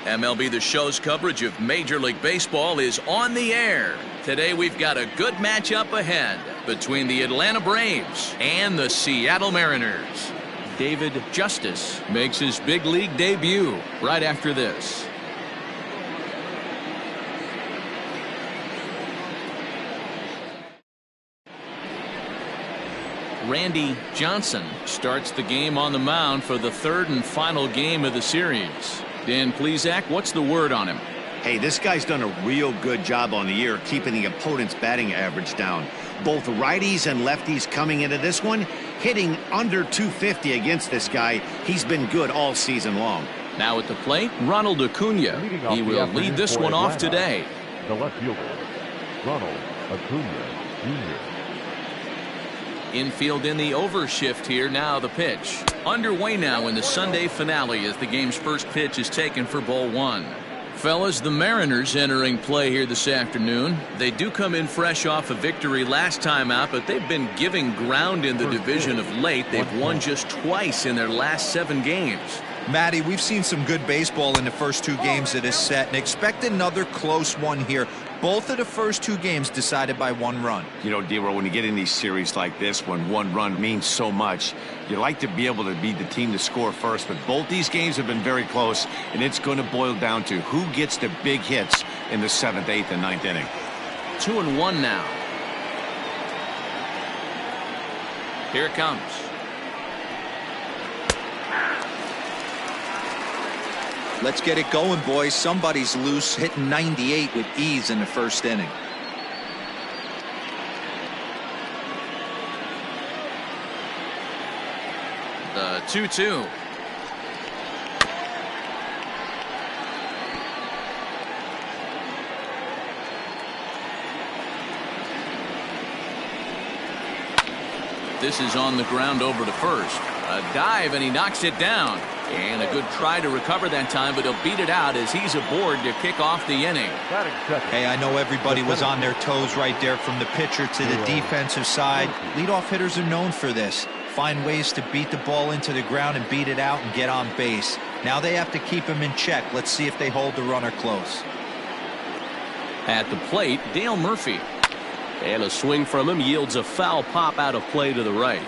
MLB The Show's coverage of Major League Baseball is on the air. Today we've got a good matchup ahead between the Atlanta Braves and the Seattle Mariners. David Justice makes his big league debut right after this. Randy Johnson starts the game on the mound for the third and final game of the series. Dan Plesac, what's the word on him? Hey, this guy's done a real good job on the year keeping the opponent's batting average down. Both righties and lefties coming into this one, hitting under 250 against this guy. He's been good all season long. Now at the plate, Ronald Acuna. He will lead this one off today. The left fielder, Ronald Acuna Jr. Infield in the overshift here. Now the pitch. Underway now in the Sunday finale as the game's first pitch is taken for ball one. Fellas, the Mariners entering play here this afternoon. They do come in fresh off a victory last time out, but they've been giving ground in the division of late. They've won just twice in their last 7 games. Matty, we've seen some good baseball in the first 2 games of this set and expect another close one here. Both of the first 2 games decided by 1 run. You know, D-Row, when you get in these series like this, when 1 run means so much, you like to be able to be the team to score first. But both these games have been very close, and it's going to boil down to who gets the big hits in the 7th, 8th, and 9th inning. 2-1 now. Here it comes. Let's get it going, boys. Somebody's loose, hitting 98 with ease in the first inning. The 2-2. This is on the ground over to first. A dive, and he knocks it down. And a good try to recover that time, but he'll beat it out as he's aboard to kick off the inning. Hey, I know everybody was on their toes right there from the pitcher to the defensive side. Leadoff hitters are known for this. Find ways to beat the ball into the ground and beat it out and get on base. Now they have to keep him in check. Let's see if they hold the runner close. At the plate, Dale Murphy. And a swing from him yields a foul pop out of play to the right.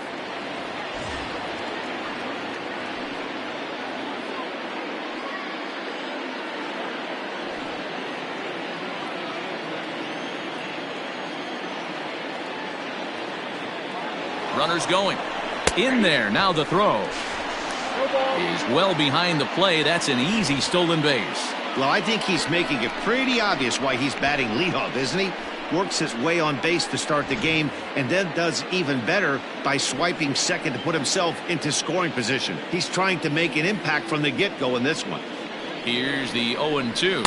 Runners going. In there. Now the throw. Is well behind the play. That's an easy stolen base. Well, I think he's making it pretty obvious why he's batting leadoff, isn't he? Works his way on base to start the game and then does even better by swiping second to put himself into scoring position. He's trying to make an impact from the get-go in this one. Here's the 0-2.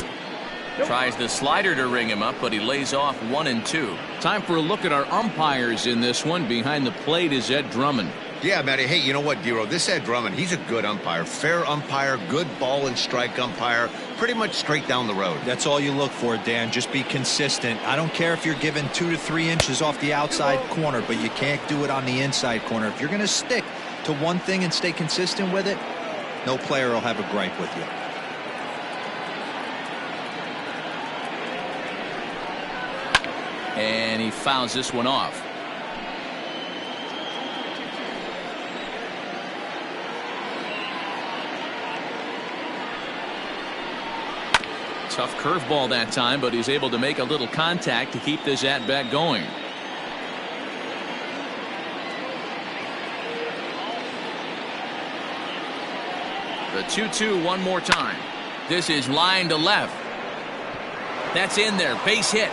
Tries the slider to ring him up, but he lays off 1-2. Time for a look at our umpires in this one. Behind the plate is Ed Drummond. Yeah, Matty. Hey, you know what, D-Row? This Ed Drummond, he's a good umpire. Fair umpire, good ball and strike umpire. Pretty much straight down the road. That's all you look for, Dan. Just be consistent. I don't care if you're given 2 to 3 inches off the outside corner, but you can't do it on the inside corner. If you're going to stick to one thing and stay consistent with it, no player will have a gripe with you. And he fouls this one off. Tough curveball that time, but he's able to make a little contact to keep this at-bat going. The 2-2 one more time. This is line to left. That's in there. Base hit.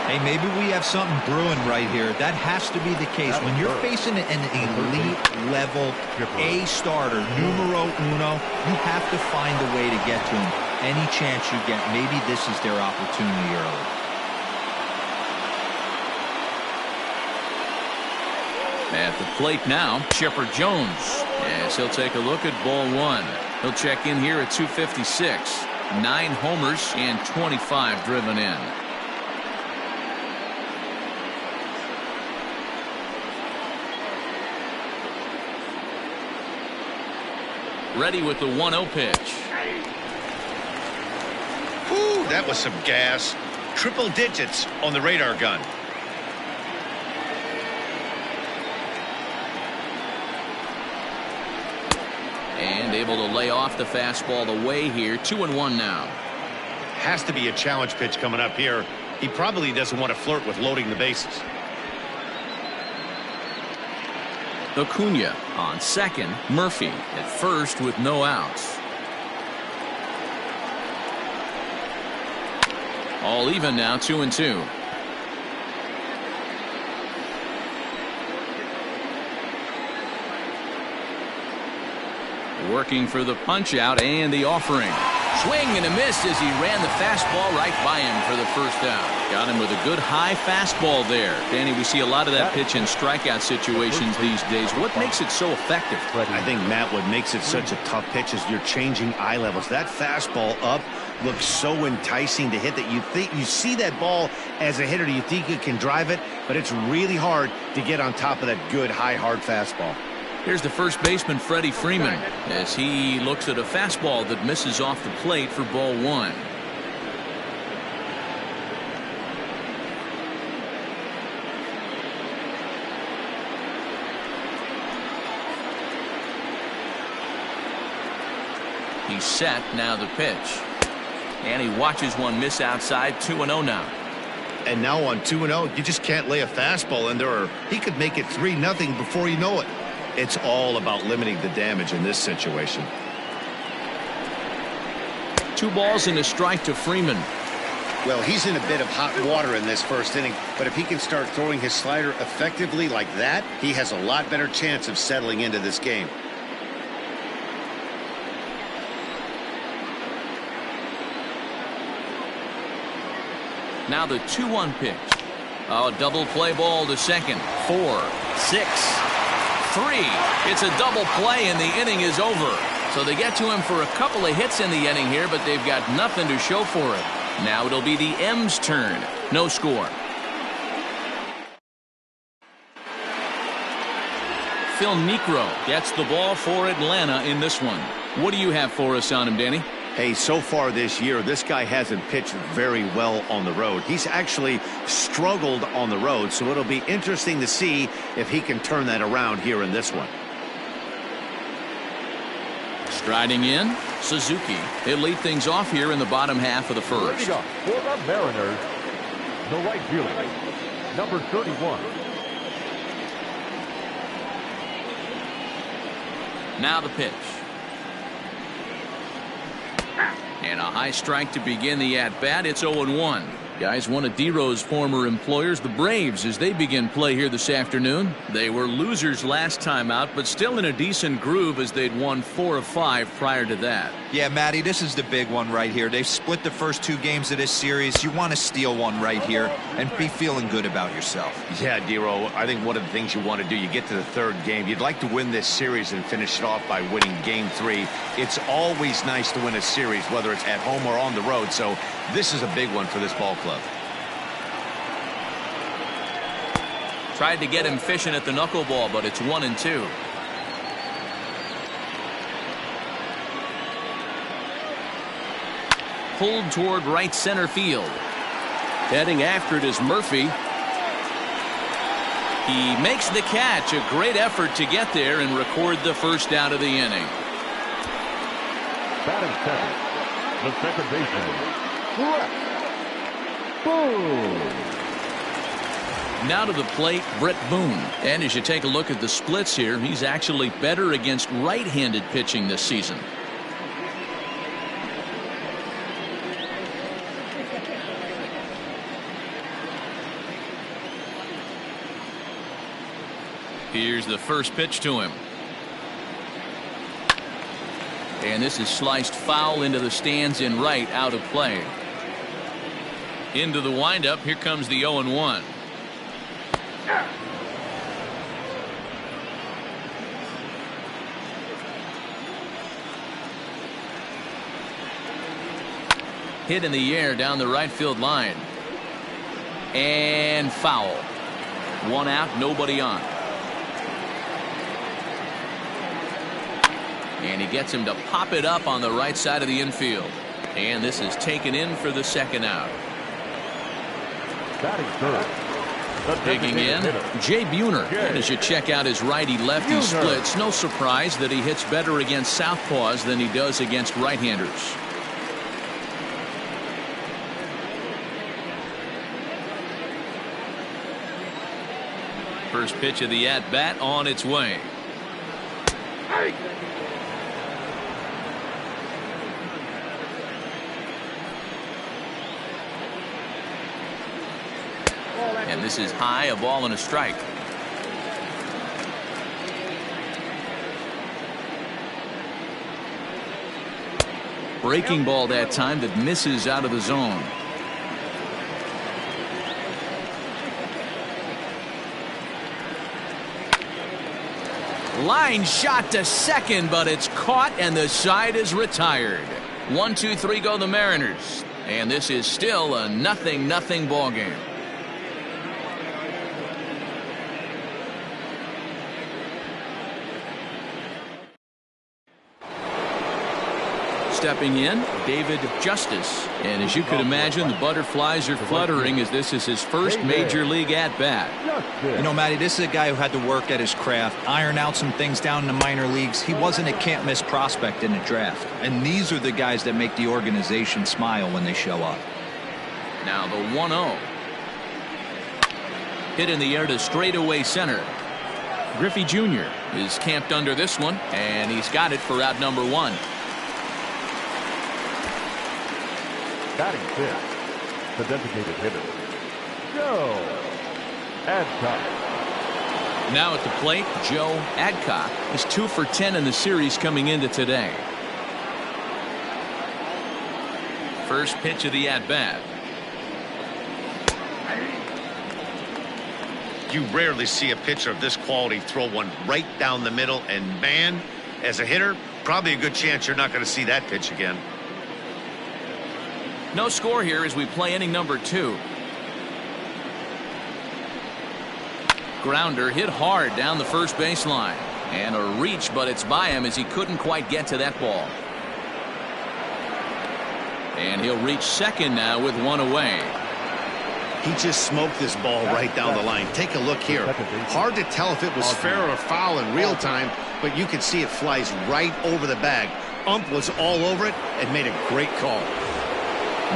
Hey, maybe we have something brewing right here. That has to be the case. When you're facing an elite-level A starter, numero uno, you have to find a way to get to him. Any chance you get, maybe this is their opportunity early. At the plate now, Chipper Jones. As he'll take a look at ball 1. He'll check in here at 256. 9 homers and 25 driven in. Ready with the 1-0 pitch. Ooh, that was some gas. Triple digits on the radar gun. And able to lay off the fastball away here. 2-1 now. Has to be a challenge pitch coming up here. He probably doesn't want to flirt with loading the bases. Acuna on second. Murphy at first with no outs. All even now, 2-2. Working for the punch out and the offering. Swing and a miss as he ran the fastball right by him for the first out. Got him with a good high fastball there. Danny, we see a lot of that pitch in strikeout situations these days. What makes it so effective? I think, Matt, what makes it such a tough pitch is you're changing eye levels. That fastball up looks so enticing to hit that you see that ball as a hitter. You think you can drive it, but it's really hard to get on top of that good high hard fastball. Here's the first baseman, Freddie Freeman, as he looks at a fastball that misses off the plate for ball 1. He's set. Now the pitch. And he watches one miss outside. 2-0 now. And now on 2-0, you just can't lay a fastball in there, or he could make it 3-0 before you know it. It's all about limiting the damage in this situation. 2 balls and a strike to Freeman. Well, he's in a bit of hot water in this first inning, but if he can start throwing his slider effectively like that, he has a lot better chance of settling into this game. Now the 2-1 pitch. Oh, double play ball to second. 4, 6, 3. It's a double play and the inning is over. So they get to him for a couple of hits in the inning here, but they've got nothing to show for it. Now it'll be the M's turn. No score. Phil Niekro gets the ball for Atlanta in this one. What do you have for us on him, Danny? Hey, so far this year, this guy hasn't pitched very well on the road. He's actually struggled on the road, so it'll be interesting to see if he can turn that around here in this one. Striding in, Suzuki. He'll lead things off here in the bottom half of the first. For the Mariners, the right fielder, number 31. Now the pitch. And a high strike to begin the at-bat. It's 0-1. Guys, one of D-Row's former employers, the Braves, as they begin play here this afternoon. They were losers last time out, but still in a decent groove as they'd won 4 of 5 prior to that. Yeah, Matty, this is the big one right here. They've split the first 2 games of this series. You want to steal one right here and be feeling good about yourself. Yeah, D-Row, I think one of the things you want to do, you get to the 3rd game. You'd like to win this series and finish it off by winning game 3. It's always nice to win a series, whether it's at home or on the road. So this is a big one for this ball club. Tried to get him fishing at the knuckleball, but it's 1-2. Pulled toward right center field. Heading after it is Murphy. He makes the catch. A great effort to get there and record the first out of the inning. Batting second, the second baseman, Boom. Now to the plate, Brett Boone. And as you take a look at the splits here, he's actually better against right-handed pitching this season. Here's the first pitch to him. And this is sliced foul into the stands in right, out of play. Into the windup, here comes the 0-1. Hit in the air down the right field line. And foul. 1 out, nobody on. And he gets him to pop it up on the right side of the infield. And this is taken in for the second out. Batting third. Digging in, Jay Buhner. And as you check out his righty-lefty splits, no surprise that he hits better against southpaws than he does against right-handers. First pitch of the at-bat on its way. And this is high, a ball and a strike. Breaking ball that time that misses out of the zone. Line shot to second, but it's caught and the side is retired. 1, 2, 3 go the Mariners. And this is still a 0-0 ball game. Stepping in, David Justice. And as you could imagine, the butterflies are fluttering as this is his first major league at-bat. You know, Matty, this is a guy who had to work at his craft, iron out some things down in the minor leagues. He wasn't a can't-miss prospect in the draft. And these are the guys that make the organization smile when they show up. Now the 1-0. Hit in the air to straightaway center. Griffey Jr. is camped under this one, and he's got it for out number 1. Batting fifth, the designated hitter, Joe Adcock. Now at the plate, Joe Adcock is 2 for 10 in the series coming into today. First pitch of the at-bat. You rarely see a pitcher of this quality throw one right down the middle, and man, as a hitter, probably a good chance you're not going to see that pitch again. No score here as we play inning number 2. Grounder hit hard down the first baseline. And a reach, but it's by him as he couldn't quite get to that ball. And he'll reach second now with 1 away. He just smoked this ball right down the line. Take a look here. Hard to tell if it was fair or foul in real time, but you can see it flies right over the bag. Ump was all over it and made a great call.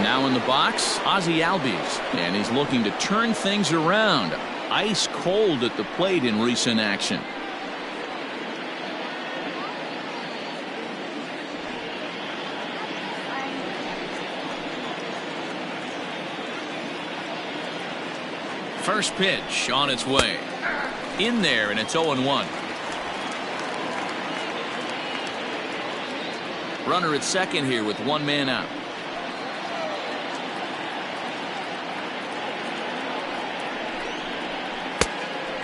Now in the box, Ozzie Albies, and he's looking to turn things around. Ice cold at the plate in recent action. First pitch on its way. In there, and it's 0-1. Runner at second here with 1 man out.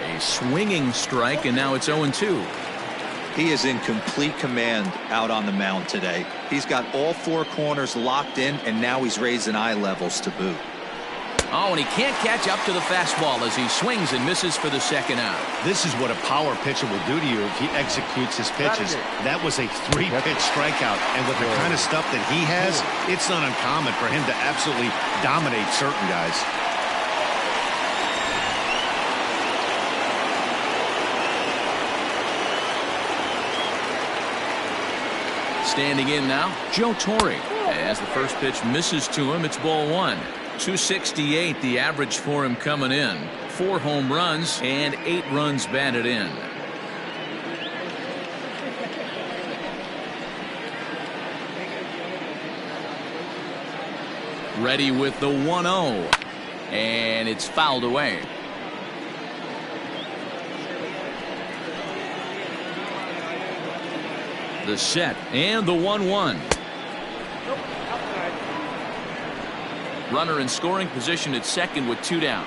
A swinging strike, and now it's 0-2. He is in complete command out on the mound today. He's got all 4 corners locked in, and now he's raising eye levels to boot. Oh, and he can't catch up to the fastball as he swings and misses for the second out. This is what a power pitcher will do to you if he executes his pitches. That was a 3-pitch strikeout, and with the kind of stuff that he has, it's not uncommon for him to absolutely dominate certain guys. Standing in now, Joe Torre. As the first pitch misses to him, it's ball 1. 268 the average for him coming in. 4 home runs and 8 runs batted in. Ready with the 1-0. And it's fouled away. The set and the 1-1. Runner in scoring position at second with 2 down.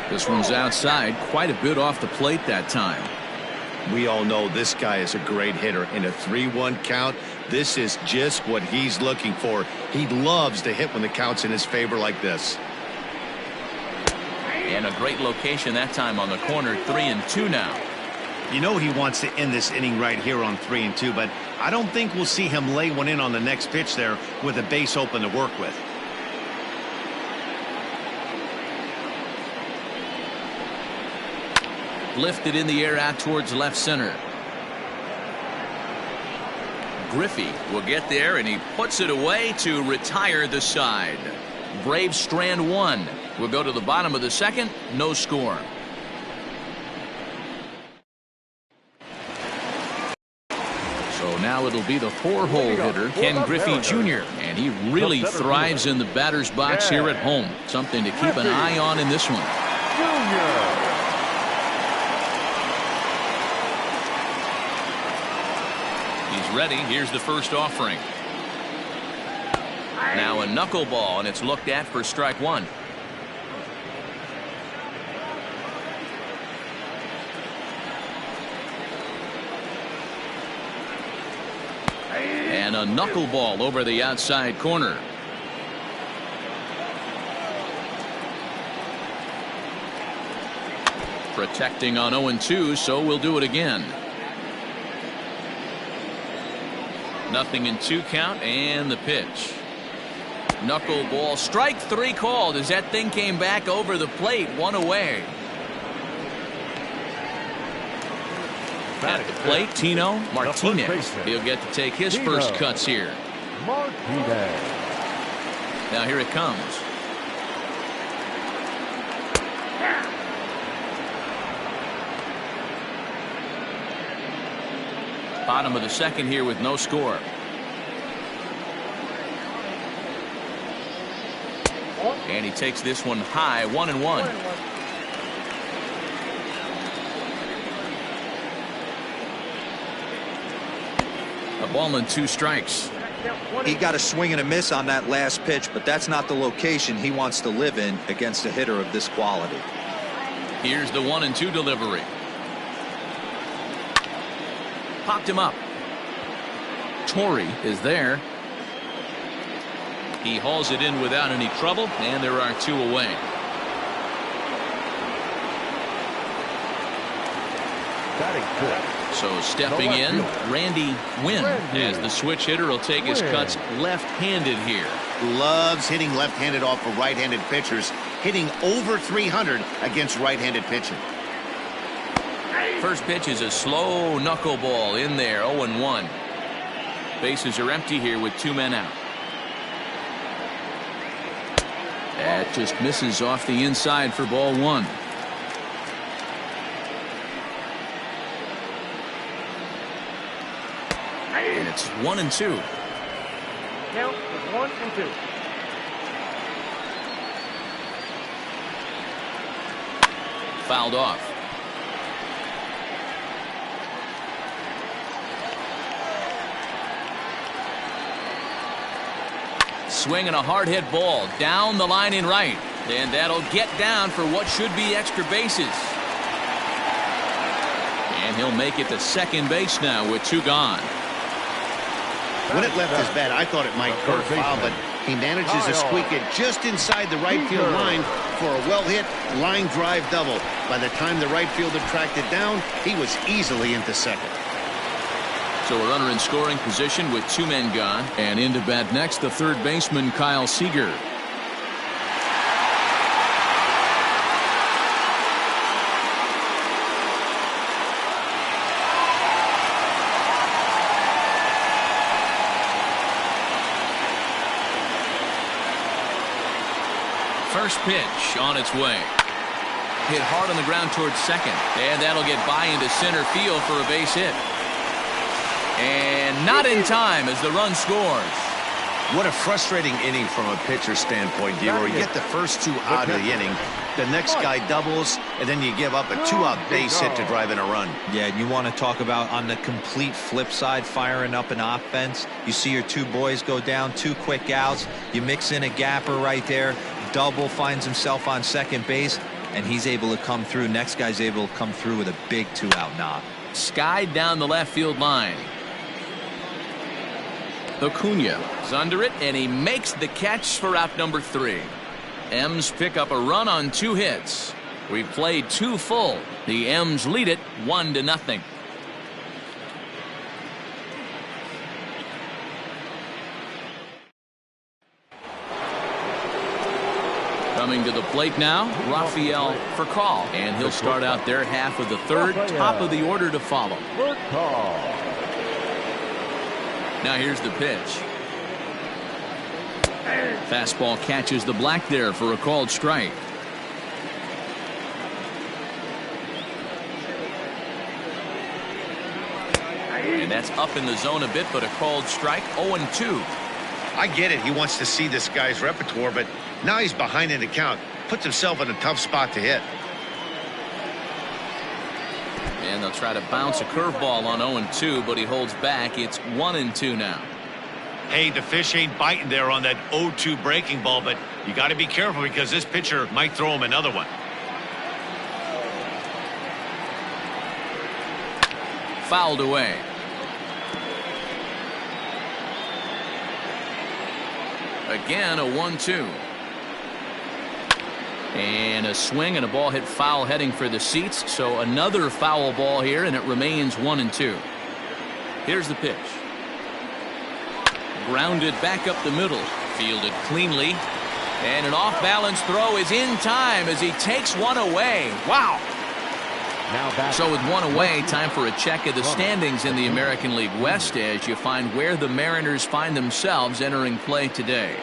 This one's outside, quite a bit off the plate that time. We all know this guy is a great hitter. In a 3-1 count, this is just what he's looking for. He loves to hit when the count's in his favor like this. And a great location that time on the corner. 3-2 now. You know he wants to end this inning right here on 3-2, but I don't think we'll see him lay one in on the next pitch there with a base open to work with. Lifted in the air out towards left center. Griffey will get there, and he puts it away to retire the side. Braves strand one. We'll go to the bottom of the second. No score. So now it'll be the 4-hole hitter, Ken Griffey Jr., and he really thrives in the batter's box here at home. Something to keep an eye on in this one. He's ready. Here's the first offering. Now a knuckleball, and it's looked at for strike one. And a knuckleball over the outside corner. Protecting on 0-2, so we'll do it again. Nothing in 2 count, and the pitch. Knuckleball, strike 3 called as that thing came back over the plate, 1 away. At the plate, Tino Martinez. He'll get to take his first cuts here. Now here it comes. Bottom of the second here with no score. And he takes this one high, 1-1. A ball and 2 strikes. He got a swing and a miss on that last pitch, but that's not the location he wants to live in against a hitter of this quality. Here's the 1-2 delivery. Popped him up. Torrey is there. He hauls it in without any trouble, and there are 2 away. So stepping in, Randy Wynn, as the switch hitter will take his cuts left-handed here. Loves hitting left-handed off of right-handed pitchers, hitting over 300 against right-handed pitching. First pitch is a slow knuckleball in there, 0-1. Bases are empty here with 2 men out. That just misses off the inside for ball 1. And it's 1-2. Count is 1-2. Fouled off. Swing and a hard hit ball down the line in right, and that'll get down for what should be extra bases. And he'll make it to second base now with 2 gone. When it left his bat, I thought it might curve foul, but he manages to squeak it just inside the right field line for a well-hit line drive double. By the time the right fielder tracked it down, he was easily into second. So a runner in scoring position with 2 men gone, and into bat next, the third baseman Kyle Seager. First pitch on its way. Hit hard on the ground towards second, and that'll get by into center field for a base hit. And not in time as the run scores. What a frustrating inning from a pitcher standpoint, Diego. You get the first 2 out of the inning, the next guy doubles, and then you give up a 2-out base hit to drive in a run. Yeah, and you want to talk about on the complete flip side, firing up an offense. You see your 2 boys go down, 2 quick outs. You mix in a gapper right there. Double, finds himself on second base, and he's able to come through. Next guy's able to come through with a big 2-out knock. Skied down the left field line. Acuna is under it, and he makes the catch for out number 3. M's pick up a run on 2 hits. We've played 2 full. The M's lead it 1-0. Coming to the plate now, Rafael Furcal, and he'll start out their half of the third. Top of the order to follow. Now here's the pitch. Fastball catches the black there for a called strike. And that's up in the zone a bit, but a called strike. 0-2. I get it. He wants to see this guy's repertoire, but now he's behind in the count. Puts himself in a tough spot to hit. And they'll try to bounce a curveball on 0-2, but he holds back. It's 1-2 now. Hey, the fish ain't biting there on that 0-2 breaking ball, but you got to be careful because this pitcher might throw him another one. Fouled away. Again, a 1-2. And a swing and a ball hit foul heading for the seats. So another foul ball here, and it remains 1-2. Here's the pitch. Grounded back up the middle. Fielded cleanly. And an off-balance throw is in time as he takes one away. Wow. So with one away, time for a check of the standings in the American League West as you find where the Mariners find themselves entering play today.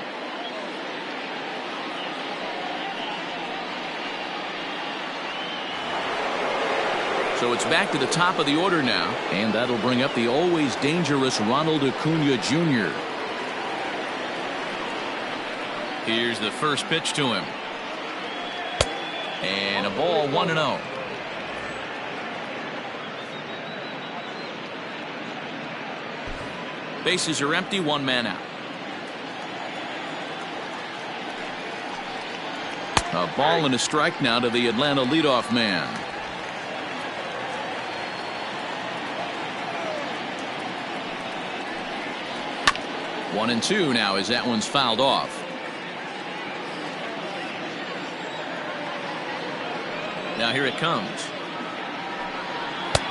So it's back to the top of the order now, and that'll bring up the always dangerous Ronald Acuna Jr. Here's the first pitch to him. And a ball 1-0. Bases are empty, 1 man out. A ball and a strike now to the Atlanta leadoff man. One and two now as that one's fouled off. Now here it comes.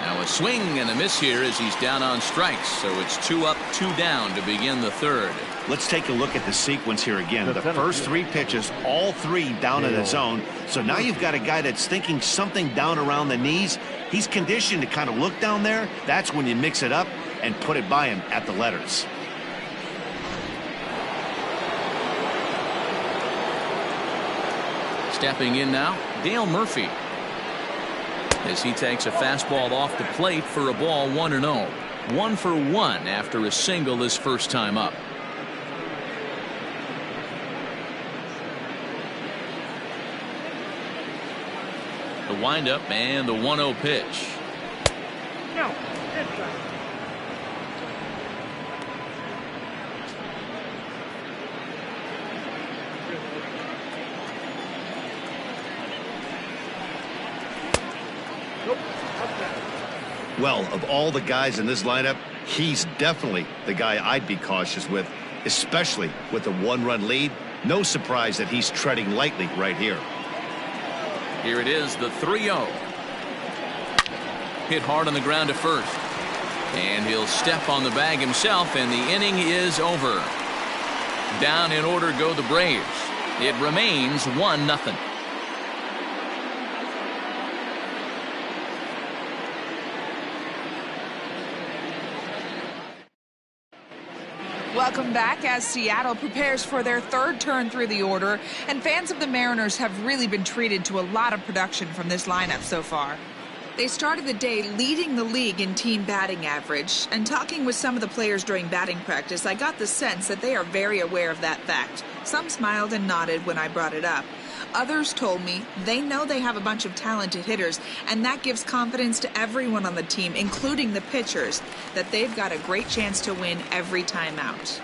Now a swing and a miss here as he's down on strikes. So it's 2 up, 2 down to begin the third. Let's take a look at the sequence here again. The first 3 pitches, all 3 down in the zone. So now you've got a guy that's thinking something down around the knees. He's conditioned to kind of look down there. That's when you mix it up and put it by him at the letters. Stepping in now, Dale Murphy. As he takes a fastball off the plate for a ball 1-0. 1 for 1 after a single his first time up. The windup and the 1-0 pitch. No. Well, of all the guys in this lineup, he's definitely the guy I'd be cautious with, especially with a 1-run lead. No surprise that he's treading lightly right here. Here it is, the 3-0. Hit hard on the ground to first. And he'll step on the bag himself, and the inning is over. Down in order go the Braves. It remains 1-0. Welcome back as Seattle prepares for their third turn through the order, and fans of the Mariners have really been treated to a lot of production from this lineup so far. They started the day leading the league in team batting average, and talking with some of the players during batting practice, I got the sense that they are very aware of that fact. Some smiled and nodded when I brought it up. Others told me they know they have a bunch of talented hitters, and that gives confidence to everyone on the team, including the pitchers, that they've got a great chance to win every time out.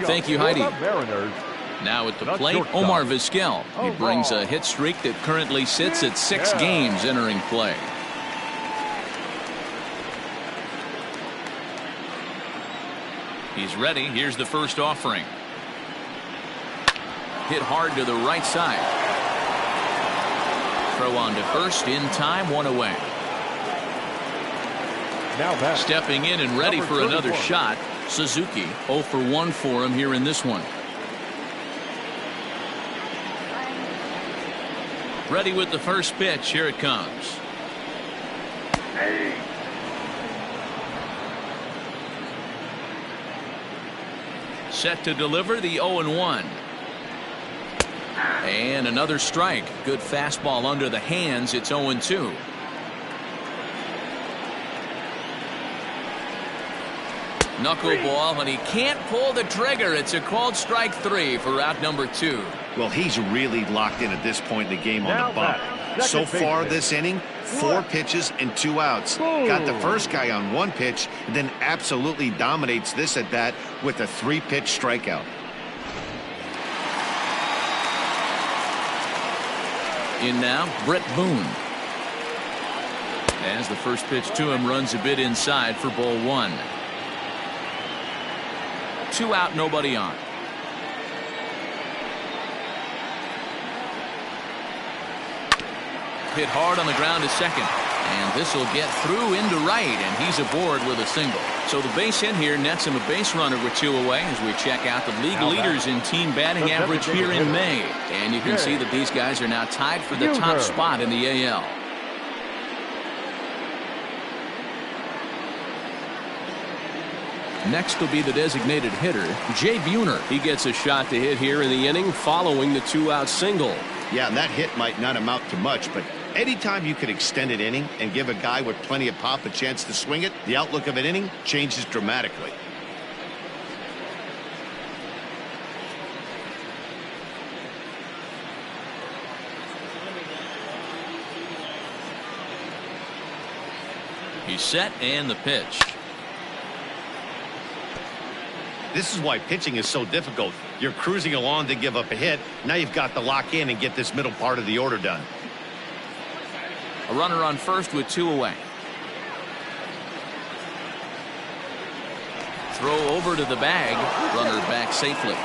Thank you, Heidi. Now at the plate, Omar Vizquel. He brings a hit streak that currently sits at 6 games entering play. He's ready. Here's the first offering. Hit hard to the right side. Throw on to first in time, 1 away. Now back. Stepping in and ready for another shot, Suzuki. 0 for 1 for him here in this one. Ready with the first pitch. Here it comes. Set to deliver the 0-1. And another strike. Good fastball under the hands. It's 0-2. Knuckleball, and he can't pull the trigger. It's a called strike 3 for out number 2. Well, he's really locked in at this point in the game on the bump. So far this inning, 4 pitches and 2 outs. Got the first guy on 1 pitch, and then absolutely dominates this at bat with a 3-pitch strikeout. In now, Brett Boone. As the first pitch to him runs a bit inside for ball 1. 2 out, nobody on. Hit hard on the ground to second. And this will get through into right, and he's aboard with a single. So the base hit here nets him a base runner with 2 away as we check out the league leaders in team batting average here in May. And you can see that these guys are now tied for the top spot in the AL. Next will be the designated hitter, Jay Buhner. He gets a shot to hit here in the inning following the 2-out single. Yeah, and that hit might not amount to much, but anytime you can extend an inning and give a guy with plenty of pop a chance to swing it, the outlook of an inning changes dramatically. He's set, and the pitch. This is why pitching is so difficult. You're cruising along to give up a hit. Now you've got to lock in and get this middle part of the order done. A runner on first with 2 away. Throw over to the bag. Runner back safely.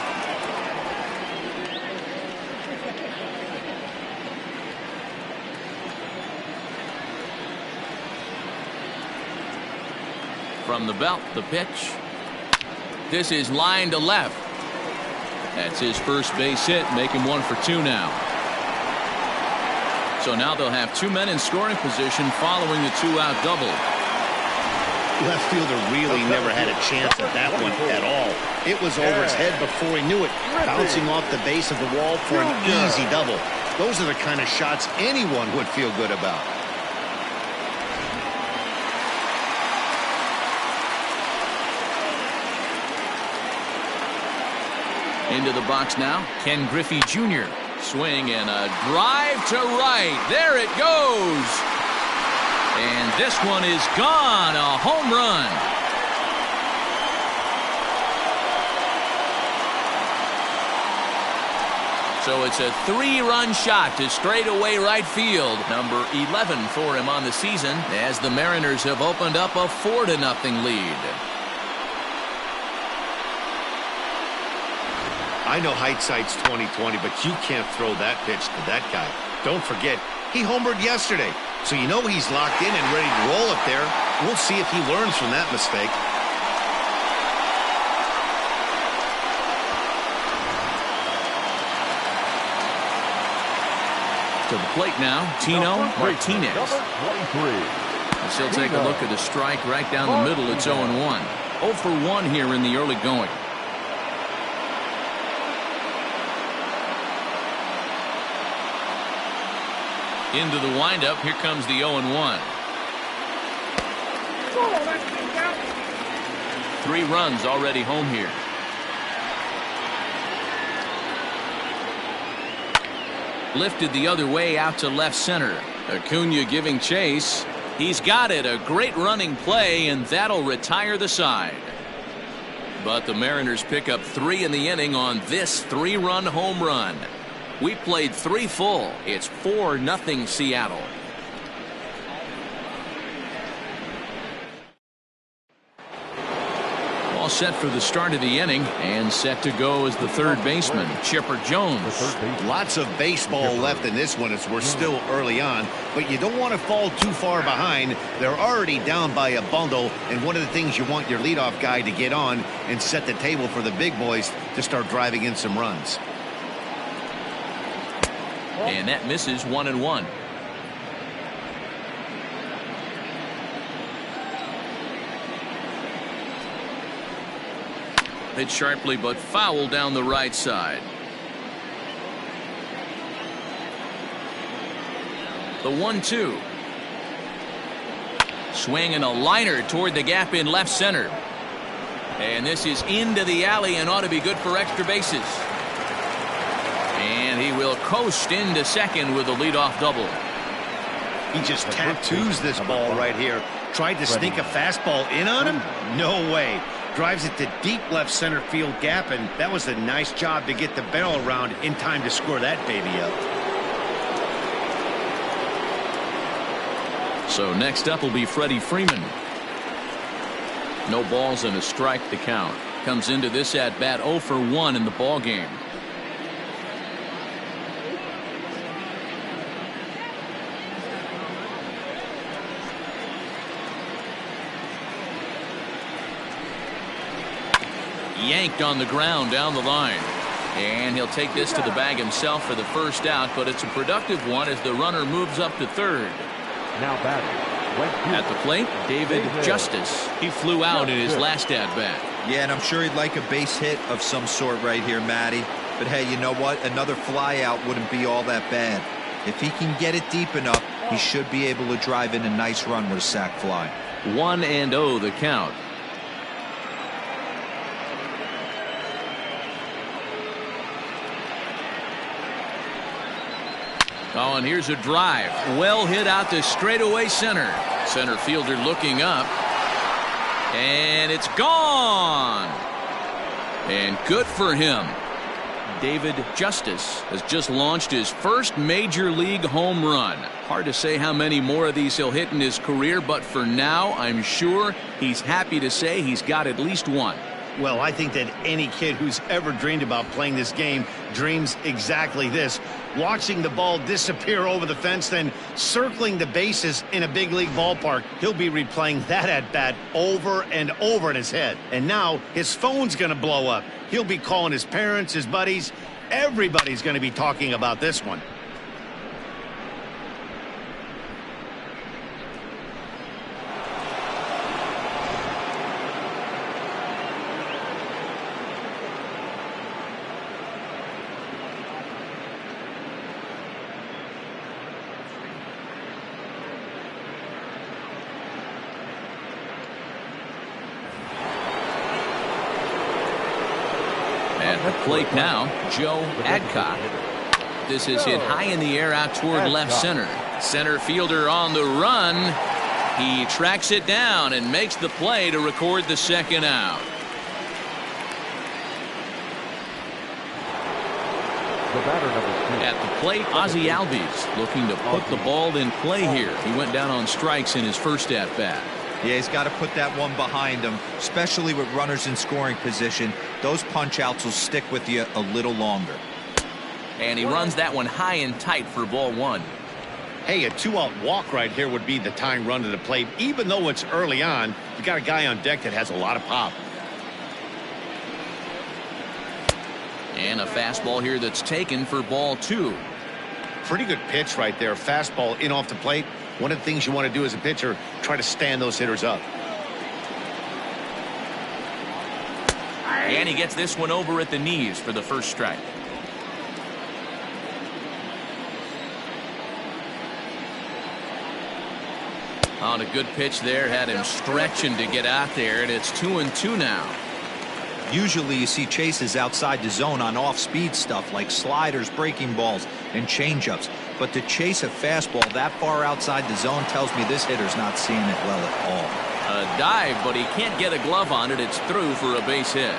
From the belt, the pitch. This is line to left. That's his first base hit, making 1 for 2 now. So now they'll have 2 men in scoring position following the 2-out double. Left fielder really never had a chance at that one at all. It was over his head before he knew it, bouncing off the base of the wall for an easy double. Those are the kind of shots anyone would feel good about. Into the box now, Ken Griffey Jr. Swing and a drive to right. There it goes. And this one is gone. A home run. So it's a 3-run shot to straightaway right field. Number 11 for him on the season as the Mariners have opened up a 4-0 lead. I know hindsight's 20/20, but you can't throw that pitch to that guy. Don't forget, he homered yesterday, so you know he's locked in and ready to roll up there. We'll see if he learns from that mistake. To the plate now, Tino Martinez. As he'll take a look at the strike right down the middle. It's 0-1. 0 for 1 here in the early going. Into the windup. Here comes the 0-1. 3 runs already home here. Lifted the other way out to left center. Acuna giving chase. He's got it. A great running play, and that'll retire the side. But the Mariners pick up 3 in the inning on this 3-run home run. We played 3 full. It's 4-0 Seattle. All set for the start of the inning, and set to go is the third baseman, Chipper Jones. Lots of baseball left in this one as we're still early on, but you don't want to fall too far behind. They're already down by a bundle, and one of the things you want your leadoff guy to get on and set the table for the big boys to start driving in some runs. And that misses 1-1. Hit sharply but foul down the right side. The 1-2. Swinging a liner toward the gap in left center. And this is into the alley and ought to be good for extra bases. And he will coast into second with a leadoff double. He just tattoos this ball right here. Tried to sneak a fastball in on him? No way. Drives it to deep left center field gap, and that was a nice job to get the barrel around in time to score that baby up. So next up will be Freddie Freeman. No balls and a strike to count. Comes into this at bat 0 for 1 in the ball game. Yanked on the ground down the line, and he'll take this to the bag himself for the first out, but it's a productive one as the runner moves up to third. Now batting at the plate, David Justice. He flew out in his last at bat. Yeah, and I'm sure he'd like a base hit of some sort right here, Matty. But hey, you know what? Another fly out wouldn't be all that bad. If he can get it deep enough, he should be able to drive in a nice run with a sac fly. 1-0 the count. Oh, and here's a drive. Well hit out to straightaway center. Center fielder looking up. And it's gone. And good for him. David Justice has just launched his first major league home run. Hard to say how many more of these he'll hit in his career, but for now, I'm sure he's happy to say he's got at least one. Well, I think that any kid who's ever dreamed about playing this game dreams exactly this. Watching the ball disappear over the fence, then circling the bases in a big league ballpark. He'll be replaying that at-bat over and over in his head. And now his phone's going to blow up. He'll be calling his parents, his buddies. Everybody's going to be talking about this one. Plate now, Joe Adcock. This is hit high in the air out toward left center. Center fielder on the run. He tracks it down and makes the play to record the second out. At the plate, Ozzie Albies looking to put the ball in play here. He went down on strikes in his first at bat. Yeah, he's got to put that one behind him, especially with runners in scoring position. Those punch outs will stick with you a little longer. And he runs that one high and tight for ball one. Hey, a two-out walk right here would be the tying run to the plate. Even though it's early on, you got a guy on deck that has a lot of pop. And a fastball here that's taken for ball two. Pretty good pitch right there. Fastball in off the plate. One of the things you want to do as a pitcher, try to stand those hitters up. And he gets this one over at the knees for the first strike. On a good pitch there, had him stretching to get out there, and it's 2-2 now. Usually you see chases outside the zone on off-speed stuff like sliders, breaking balls, and changeups. But to chase a fastball that far outside the zone tells me this hitter's not seeing it well at all. A dive, but he can't get a glove on it. It's through for a base hit.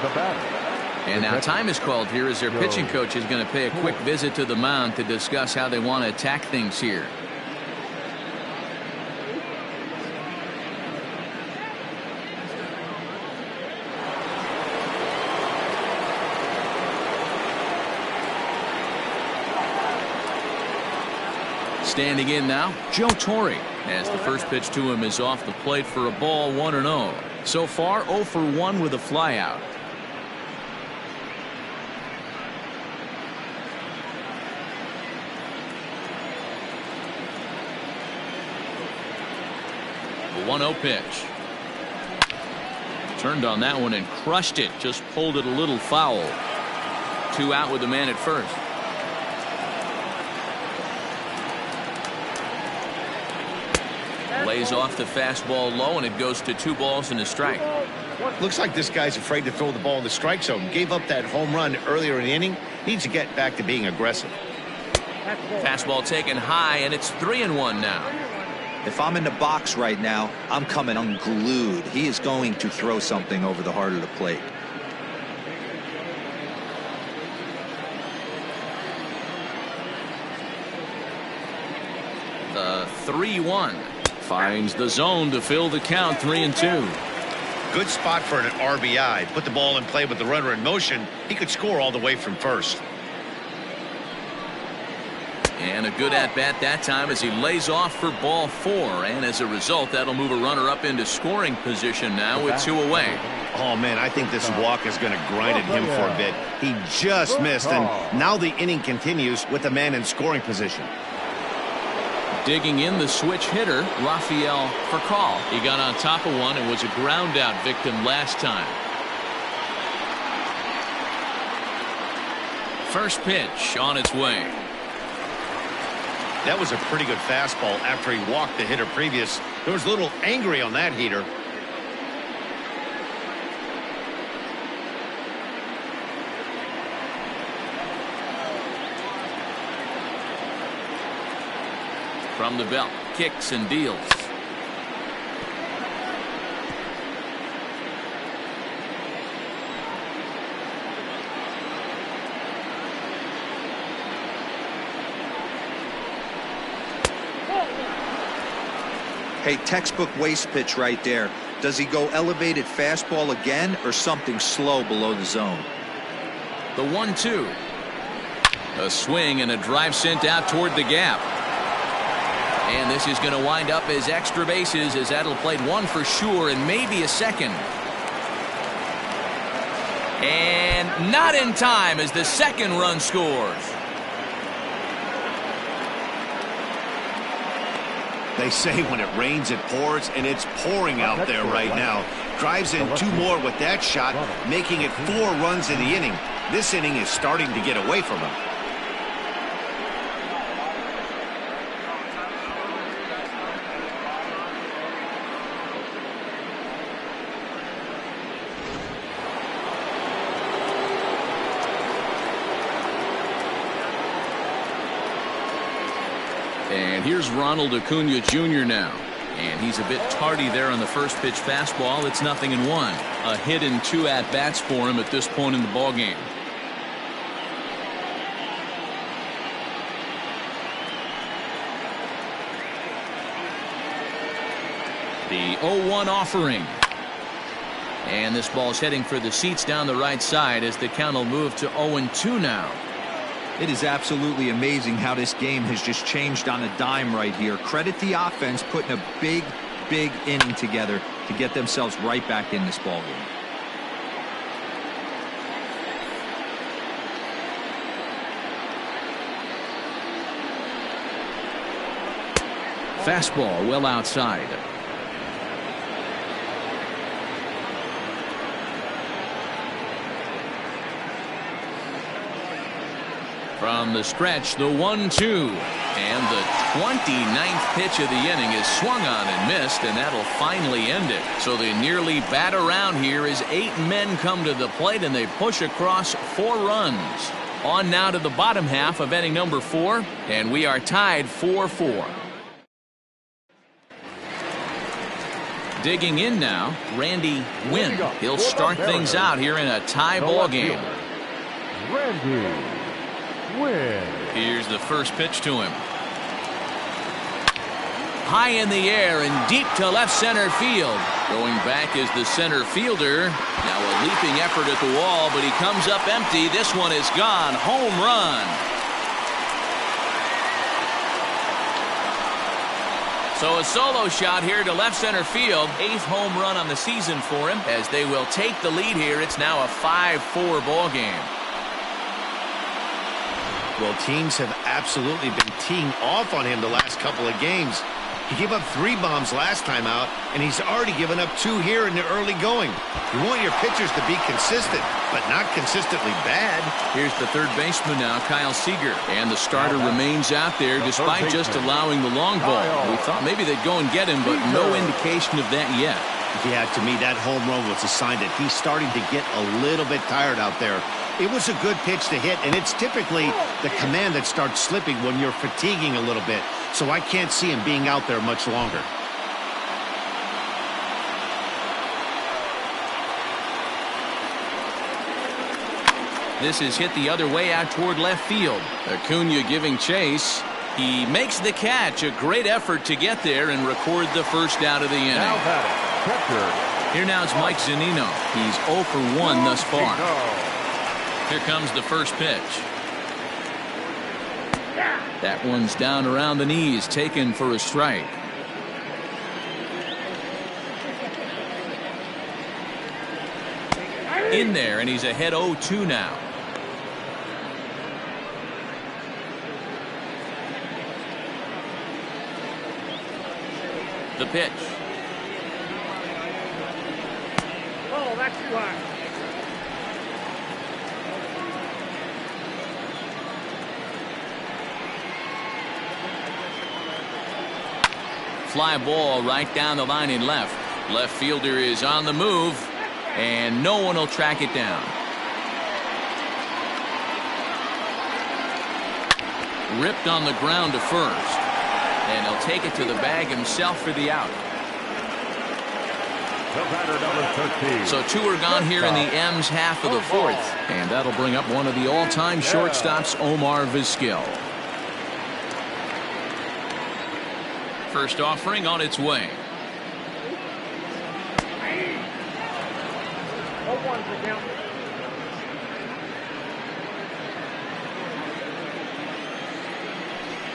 The batter. And now time is called here as their pitching coach is going to pay a quick visit to the mound to discuss how they want to attack things here. Standing in now, Joe Torre, as the first pitch to him is off the plate for a ball, 1-0. So far 0 for 1 with a flyout. The 1-0 pitch. Turned on that one and crushed it. Just pulled it a little foul. 2 out with the man at first. Lays off the fastball low, and it goes to 2 balls and a strike. Looks like this guy's afraid to throw the ball in the strike zone. Gave up that home run earlier in the inning. Needs to get back to being aggressive. Fastball taken high, and it's 3-1 now. If I'm in the box right now, I'm coming unglued. He is going to throw something over the heart of the plate. The 3-1 finds the zone to fill the count. 3-2. Good spot for an RBI. Put the ball in play with the runner in motion. He could score all the way from first. And a good at-bat that time as he lays off for ball 4. And as a result, that'll move a runner up into scoring position now with 2 away. Oh, man, I think this walk is going to grind at him for a bit. He just missed, and now the inning continues with a man in scoring position. Digging in the switch hitter, Rafael Furcal. He got on top of one and was a ground out victim last time. First pitch on its way. That was a pretty good fastball after he walked the hitter previous. There was a little angry on that heater. From the belt, kicks and deals. Hey, textbook waste pitch right there. Does he go elevated fastball again or something slow below the zone? The 1-2. A swing and a drive sent out toward the gap. And this is going to wind up as extra bases, as that'll play 1 for sure and maybe a second. And not in time as the second run scores. They say when it rains, it pours, and it's pouring out there right now. Drives in 2 more with that shot, making it 4 runs in the inning. This inning is starting to get away from him. And here's Ronald Acuna Jr. now. And he's a bit tardy there on the first pitch fastball. It's 0-1. A hit and 2 at-bats for him at this point in the ballgame. The 0-1 offering. And this ball's heading for the seats down the right side as the count will move to 0-2 now. It is absolutely amazing how this game has just changed on a dime right here. Credit the offense putting a big inning together to get themselves right back in this ball game. Fastball well outside. From the stretch, the 1-2. And the 29th pitch of the inning is swung on and missed, and that'll finally end it. So they nearly bat around here as 8 men come to the plate, and they push across 4 runs. On now to the bottom half of inning number 4, and we are tied 4-4. Digging in now, Randy Wynn. He'll start things out here in a tie ball game. Randy Wynn. Here's the first pitch to him. High in the air and deep to left center field. Going back is the center fielder. Now a leaping effort at the wall, but he comes up empty. This one is gone. Home run. So a solo shot here to left center field. 8th home run on the season for him as they will take the lead here. It's now a 5-4 ball game. Well, teams have absolutely been teeing off on him the last couple of games. He gave up 3 bombs last time out, and he's already given up 2 here in the early going. You want your pitchers to be consistent, but not consistently bad. Here's the third baseman now, Kyle Seager. And the starter remains out there despite just allowing the long ball. We thought maybe they'd go and get him, but no indication of that yet. Yeah, to me, that home run was a sign that he's starting to get a little bit tired out there. It was a good pitch to hit, and it's typically the command that starts slipping when you're fatiguing a little bit. So I can't see him being out there much longer. This is hit the other way out toward left field. Acuna giving chase. He makes the catch. A great effort to get there and record the first out of the inning. Here now is Mike Zunino. He's 0 for 1 thus far. Here comes the first pitch. That one's down around the knees, taken for a strike. In there, and he's ahead 0-2 now. The pitch. Oh, that's too high. Fly ball right down the line in left. Left fielder is on the move, and no one will track it down. Ripped on the ground to first. And he'll take it to the bag himself for the out. So 2 are gone here in the M's half of the 4th. And that'll bring up one of the all-time shortstops, Omar Vizquel. First offering on its way.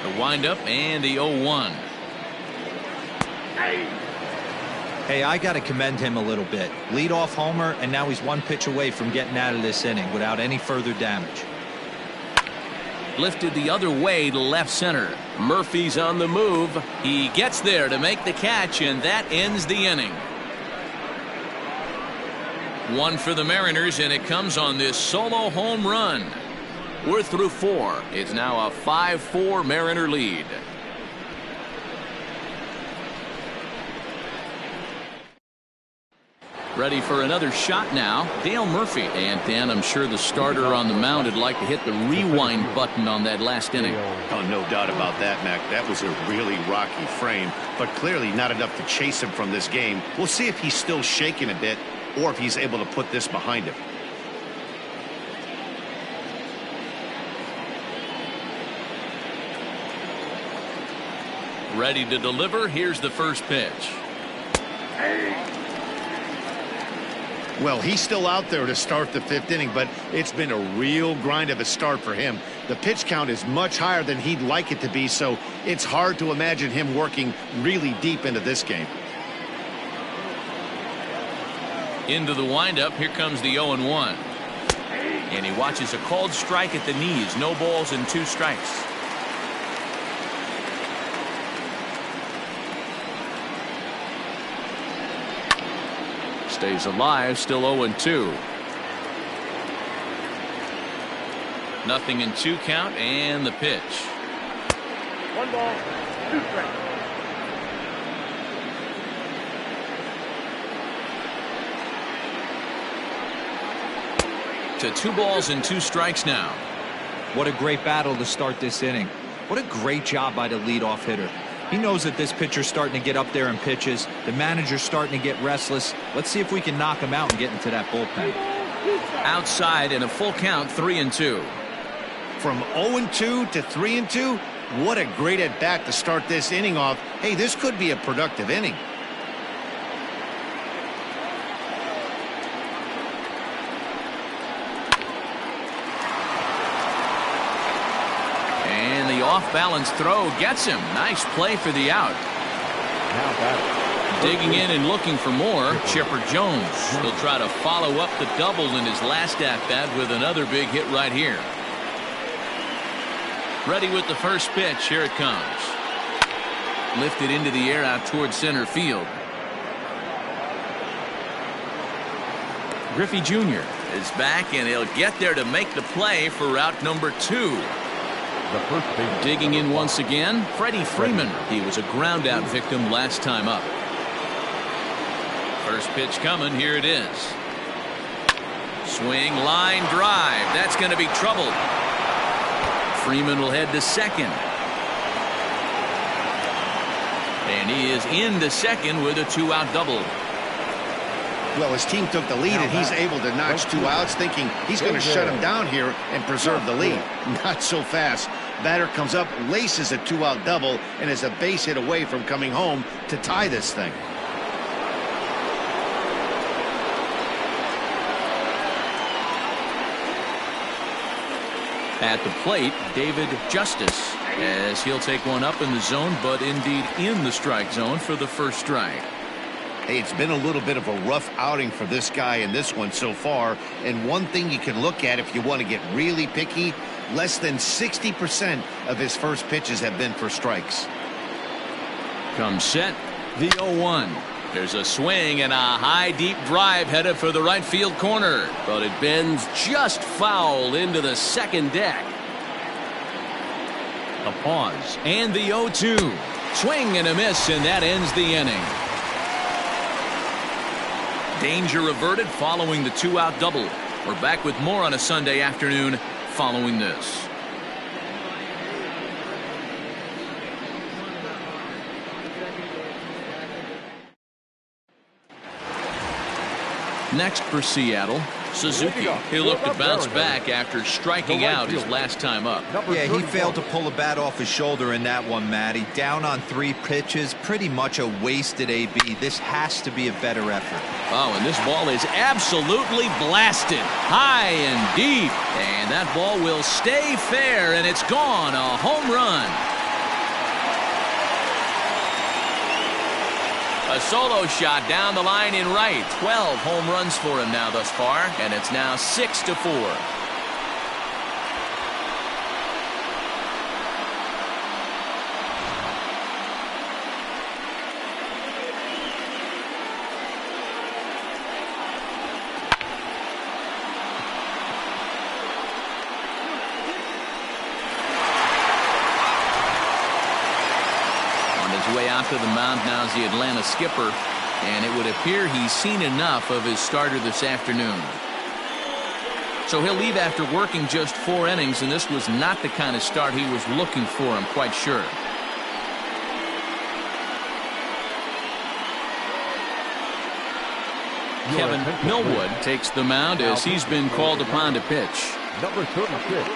The windup and the 0-1. Hey, I got to commend him a little bit. Leadoff homer, and now he's 1 pitch away from getting out of this inning without any further damage. Lifted the other way to left center. Murphy's on the move. He gets there to make the catch, and that ends the inning. 1 for the Mariners, and it comes on this solo home run. We're through 4. It's now a 5-4 Mariner lead. Ready for another shot now, Dale Murphy. And Dan, I'm sure the starter on the mound would like to hit the rewind button on that last inning. Oh, no doubt about that, Mac. That was a really rocky frame, but clearly not enough to chase him from this game. We'll see if he's still shaking a bit or if he's able to put this behind him. Ready to deliver. Here's the first pitch. Well, he's still out there to start the 5th inning, but it's been a real grind of a start for him. The pitch count is much higher than he'd like it to be, so it's hard to imagine him working really deep into this game. Into the windup. Here comes the 0-1. And he watches a called strike at the knees. No balls and 2 strikes. Stays alive, still 0-2. Nothing in 2 count, and the pitch. 1 ball, 2 strikes. To 2 balls and 2 strikes now. What a great battle to start this inning. What a great job by the leadoff hitter. He knows that this pitcher's starting to get up there in pitches. The manager's starting to get restless. Let's see if we can knock him out and get into that bullpen. Outside in a full count, 3-2. From 0-2 to 3-2, what a great at bat to start this inning off. Hey, this could be a productive inning. And the off-balance throw gets him. Nice play for the out. Digging in and looking for more, Chipper Jones. He'll try to follow up the double in his last at-bat with another big hit right here. Ready with the first pitch. Here it comes. Lifted into the air out towards center field. Griffey Jr. is back, and he'll get there to make the play for route number 2. Digging in once again, Freddie Freeman. He was a ground-out victim last time up. First pitch coming. Here it is. Swing, line drive. That's going to be trouble. Freeman will head to second. And he is into second with a 2-out double. Well, his team took the lead, and he's able to notch 2 outs, thinking he's going to shut him down here and preserve the lead. Not so fast. Batter comes up, laces a 2-out double, and is a base hit away from coming home to tie this thing. At the plate, David Justice, as he'll take one up in the zone, but indeed in the strike zone for the first strike. Hey, it's been a little bit of a rough outing for this guy in this one so far. And one thing you can look at if you want to get really picky, less than 60% of his first pitches have been for strikes. Comes set, the 0-1. There's a swing and a high deep drive headed for the right field corner, but it bends just foul into the second deck. A pause and the 0-2. Swing and a miss, and that ends the inning. Danger averted following the 2-out double. We're back with more on a Sunday afternoon following this. Next for Seattle, Suzuki. He'll look to bounce back after striking out his last time up. Yeah, he failed to pull the bat off his shoulder in that one, Matty. Down on 3 pitches, pretty much a wasted AB. This has to be a better effort. Oh, and this ball is absolutely blasted high and deep, and that ball will stay fair, and it's gone. A home run. A solo shot down the line in right. 12 home runs for him now thus far, and it's now 6-4. Way out to the mound now is the Atlanta skipper, and it would appear he's seen enough of his starter this afternoon. So he'll leave after working just 4 innings, and this was not the kind of start he was looking for, I'm quite sure. Kevin Millwood takes the mound as he's been called upon to pitch. Number 36,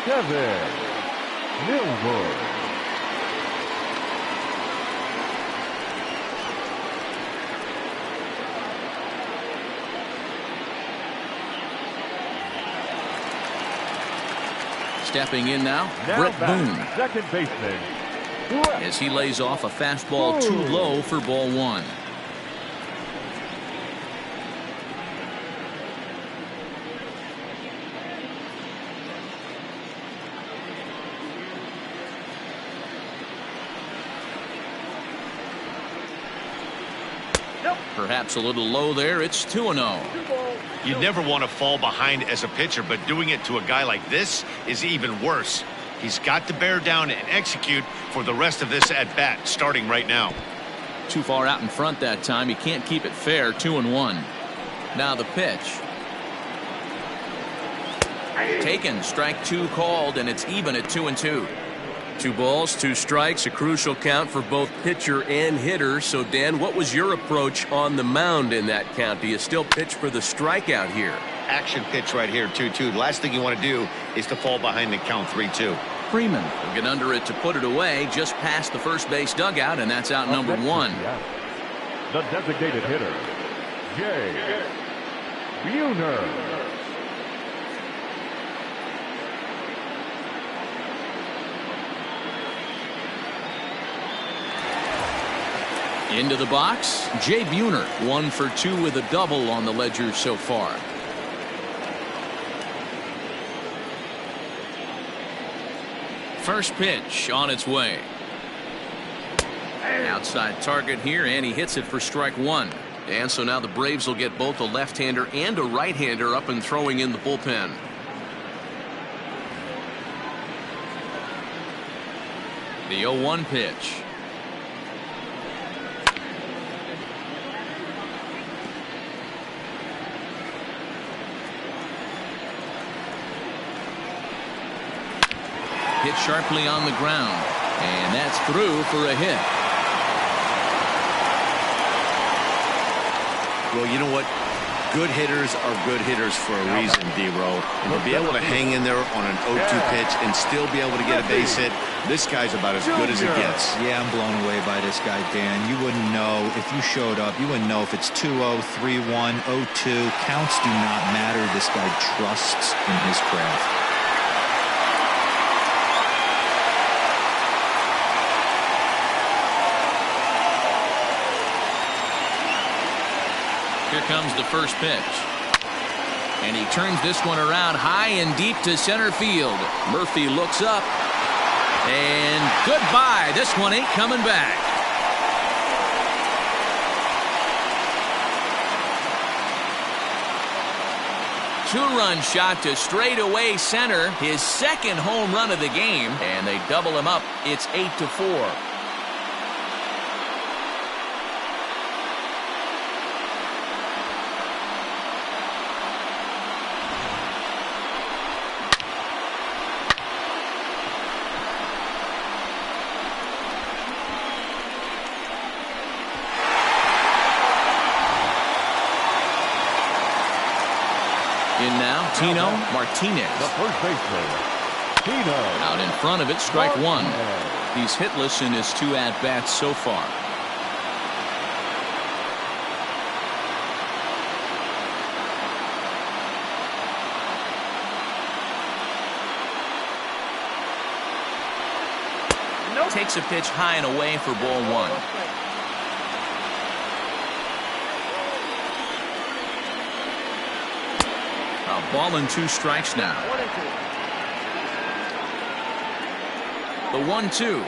Kevin Millwood. Stepping in now, Brett Boone. Second baseman, as he lays off a fastball too low for ball 1. Perhaps a little low there. It's 2-0. You never want to fall behind as a pitcher, but doing it to a guy like this is even worse. He's got to bear down and execute for the rest of this at bat, starting right now. Too far out in front that time. You can't keep it fair. 2-1. Now the pitch. Taken. Strike 2 called, and it's even at 2-2. 2 balls, 2 strikes, a crucial count for both pitcher and hitter. So, Dan, what was your approach on the mound in that count? Do you still pitch for the strikeout here? Action pitch right here, 2-2. The last thing you want to do is to fall behind the count 3-2. Freeman will get under it to put it away just past the first base dugout, and that's out number 1. The designated hitter, Jay Buhner. Into the box, Jay Buhner, 1 for 2 with a double on the ledger so far. First pitch on its way. Outside target here, and he hits it for strike 1. And so now the Braves will get both a left-hander and a right-hander up and throwing in the bullpen. The 0-1 pitch. Hit sharply on the ground, and that's through for a hit. Well, you know what? Good hitters are good hitters for a reason, D-Row. And to be able to hang in there on an 0-2 pitch and still be able to get a base hit, this guy's about as good as it gets. Yeah, I'm blown away by this guy, Dan. You wouldn't know if you showed up. You wouldn't know if it's 2-0, 3-1, 0-2. Counts do not matter. This guy trusts in his craft. Here comes the first pitch. And he turns this one around high and deep to center field. Murphy looks up. And goodbye. This one ain't coming back. Two-run shot to straightaway center. His second home run of the game. And they double him up. It's 8-4. In now, Tino Martinez. The first baseman, Tino. Out in front of it, strike 1. He's hitless in his 2 at-bats so far. Takes a pitch high and away for ball 1. A ball and 2 strikes now. The 1-2.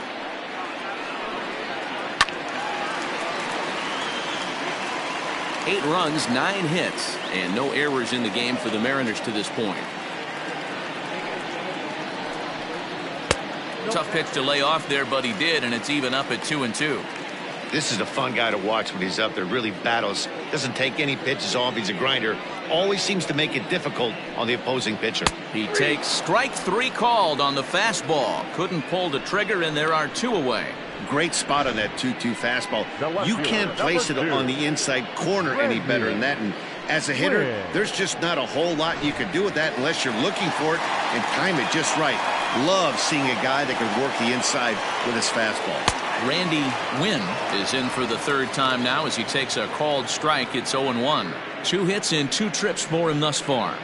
Eight runs, 9 hits, and no errors in the game for the Mariners to this point. Tough pitch to lay off there, but he did, and it's even up at 2-2. This is a fun guy to watch when he's up there. Really battles. Doesn't take any pitches off. He's a grinder. Always seems to make it difficult on the opposing pitcher. He takes strike 3 called on the fastball. Couldn't pull the trigger, and there are 2 away. Great spot on that 2-2 fastball. You can't place it on the inside corner any better than that. And as a hitter, there's just not a whole lot you can do with that unless you're looking for it and time it just right. Love seeing a guy that can work the inside with his fastball. Randy Wynn is in for the 3rd time now as he takes a called strike. It's 0-1. 2 hits and 2 trips for him thus far.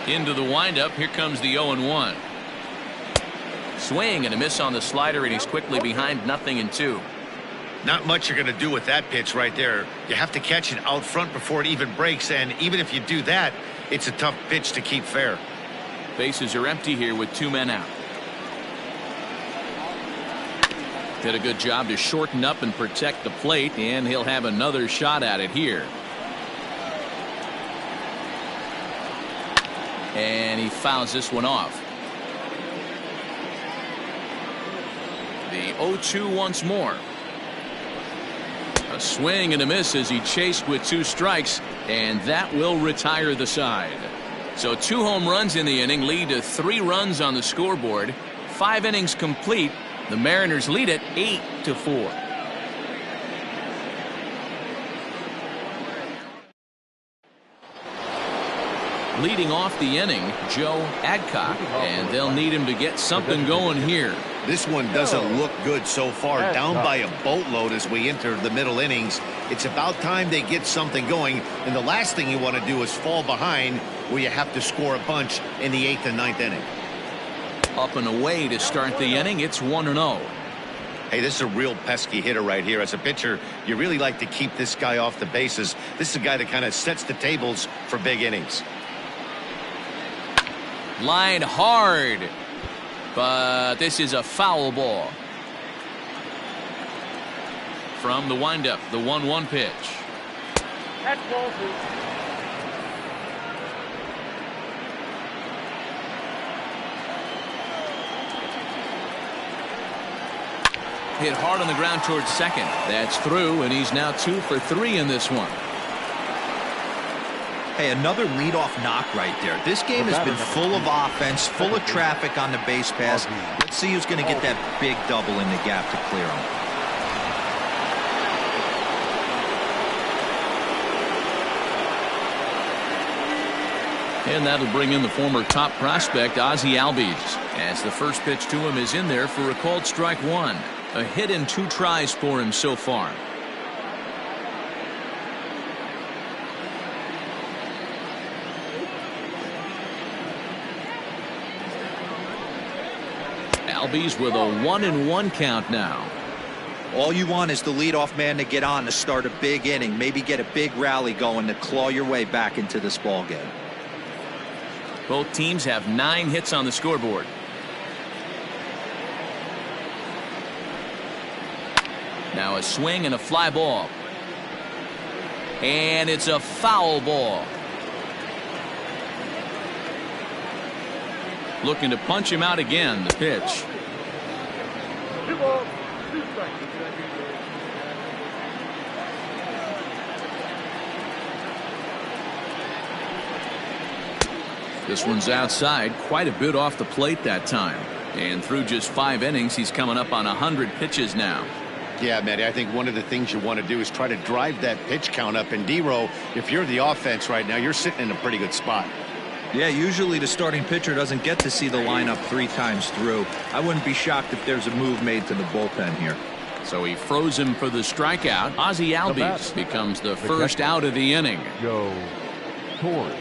Into the windup. Here comes the 0-1. Swing and a miss on the slider, and he's quickly behind 0-2. Not much you're going to do with that pitch right there. You have to catch it out front before it even breaks, and even if you do that, it's a tough pitch to keep fair. Bases are empty here with 2 men out. Did a good job to shorten up and protect the plate, and he'll have another shot at it here. And he fouls this one off. The 0-2 once more. A swing and a miss as he chased with 2 strikes, and that will retire the side. So 2 home runs in the inning lead to 3 runs on the scoreboard. 5 innings complete. The Mariners lead it 8-4. Leading off the inning, Joe Adcock, and they'll need him to get something going here. This one doesn't look good so far. Down by a boatload as we enter the middle innings. It's about time they get something going, and the last thing you want to do is fall behind where you have to score a bunch in the 8th and 9th inning. Up and away to start the inning. It's 1-0. Hey, this is a real pesky hitter right here. As a pitcher, you really like to keep this guy off the bases. This is a guy that kind of sets the tables for big innings. Line hard, but this is a foul ball. From the windup, the 1-1 pitch. That's ball 2. Hit hard on the ground towards second. That's through, and he's now 2 for 3 in this one. Hey, another leadoff knock right there. This game has been full of offense, full of traffic on the base pass. Let's see who's going to get that big double in the gap to clear him. And that'll bring in the former top prospect, Ozzie Albies, as the first pitch to him is in there for a called strike 1. A hit in 2 tries for him so far. Albies with a 1-1 count now. All you want is the leadoff man to get on to start a big inning, maybe get a big rally going to claw your way back into this ball game. Both teams have 9 hits on the scoreboard. Now a swing and a fly ball. And it's a foul ball. Looking to punch him out again. The pitch. 2 balls, 2 strikes. This one's outside, quite a bit off the plate that time. And through just 5 innings, he's coming up on 100 pitches now. Yeah, Matty, I think one of the things you want to do is try to drive that pitch count up. And D-Row, if you're the offense right now, you're sitting in a pretty good spot. Yeah, usually the starting pitcher doesn't get to see the lineup 3 times through. I wouldn't be shocked if there's a move made to the bullpen here. So he froze him for the strikeout. Ozzie Albies becomes the first out of the inning. Joe Torres.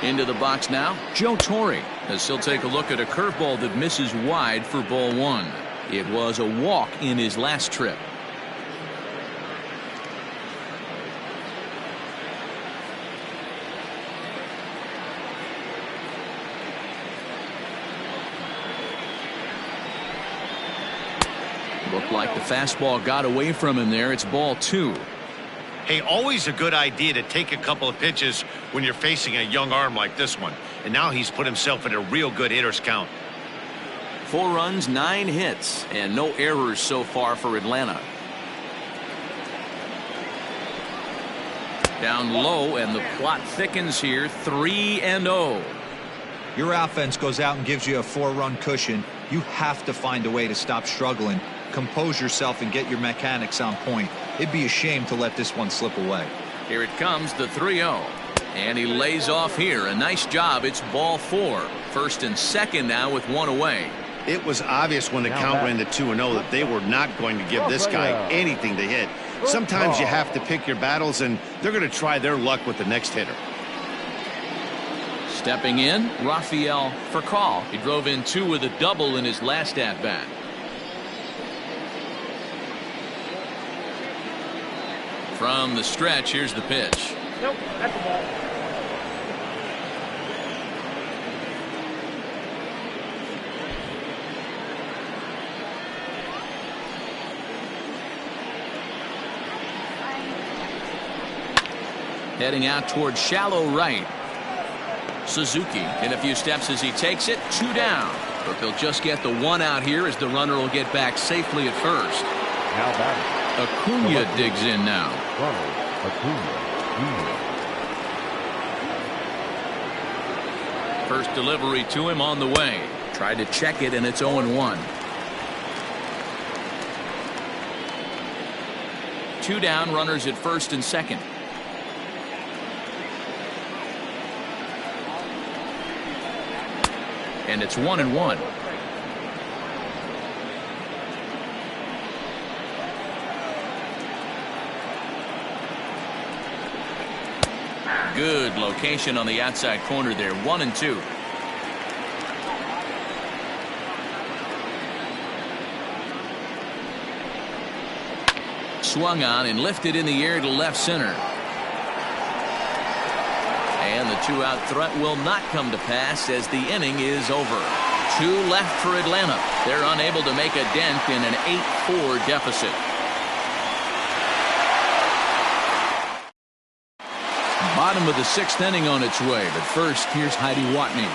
Into the box now, Joe Torre, as he'll take a look at a curveball that misses wide for ball 1. It was a walk in his last trip. Looked like the fastball got away from him there. It's ball 2. Hey, always a good idea to take a couple of pitches when you're facing a young arm like this one. And now he's put himself in a real good hitter's count. 4 runs, 9 hits, and no errors so far for Atlanta. Down low, and the plot thickens here. 3-0. Your offense goes out and gives you a 4-run cushion. You have to find a way to stop struggling, compose yourself, and get your mechanics on point. It'd be a shame to let this one slip away. Here it comes, the 3-0. And he lays off here. A nice job. It's ball 4. First and second now with 1 away. It was obvious when the count ran to 2-0 that they were not going to give this guy anything to hit. Sometimes you have to pick your battles, and they're going to try their luck with the next hitter. Stepping in, Rafael Furcal. He drove in 2 with a double in his last at-bat. From the stretch, here's the pitch. Nope, that's a ball. Heading out towards shallow right. Suzuki in a few steps as he takes it. 2 down. But they'll just get the 1 out here as the runner will get back safely at first. Now batting. Acuna digs in now. Ronald Acuna Jr. First delivery to him on the way. Tried to check it, and it's 0-1. 2 down, runners at first and second. And it's 1-1. Good location on the outside corner there. 1-2. Swung on and lifted in the air to left center. And the two-out threat will not come to pass as the inning is over. 2 left for Atlanta. They're unable to make a dent in an 8-4 deficit. Bottom of the 6th inning on its way, but first, here's Heidi Watney.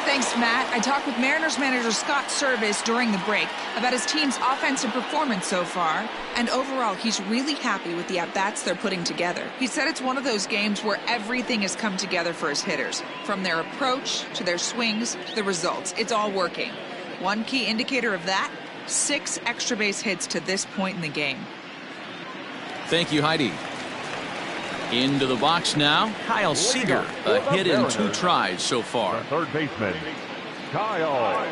Thanks, Matt. I talked with Mariners manager Scott Service during the break about his team's offensive performance so far, and overall, he's really happy with the at-bats they're putting together. He said it's one of those games where everything has come together for his hitters, from their approach to their swings to the results. It's all working. One key indicator of that, 6 extra base hits to this point in the game. Thank you, Heidi. Into the box now, Kyle Seager. A hit in 2 tries so far. Third baseman, Kyle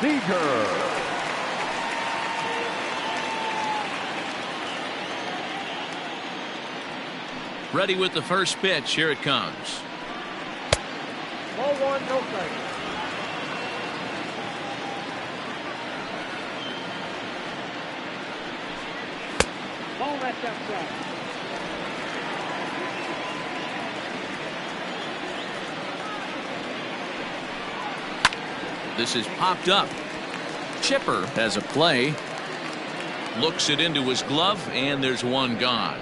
Seager. Ready with the first pitch. Here it comes. Ball 1, no strike. Ball left outside. This is popped up. Chipper has a play. Looks it into his glove, and there's one gone.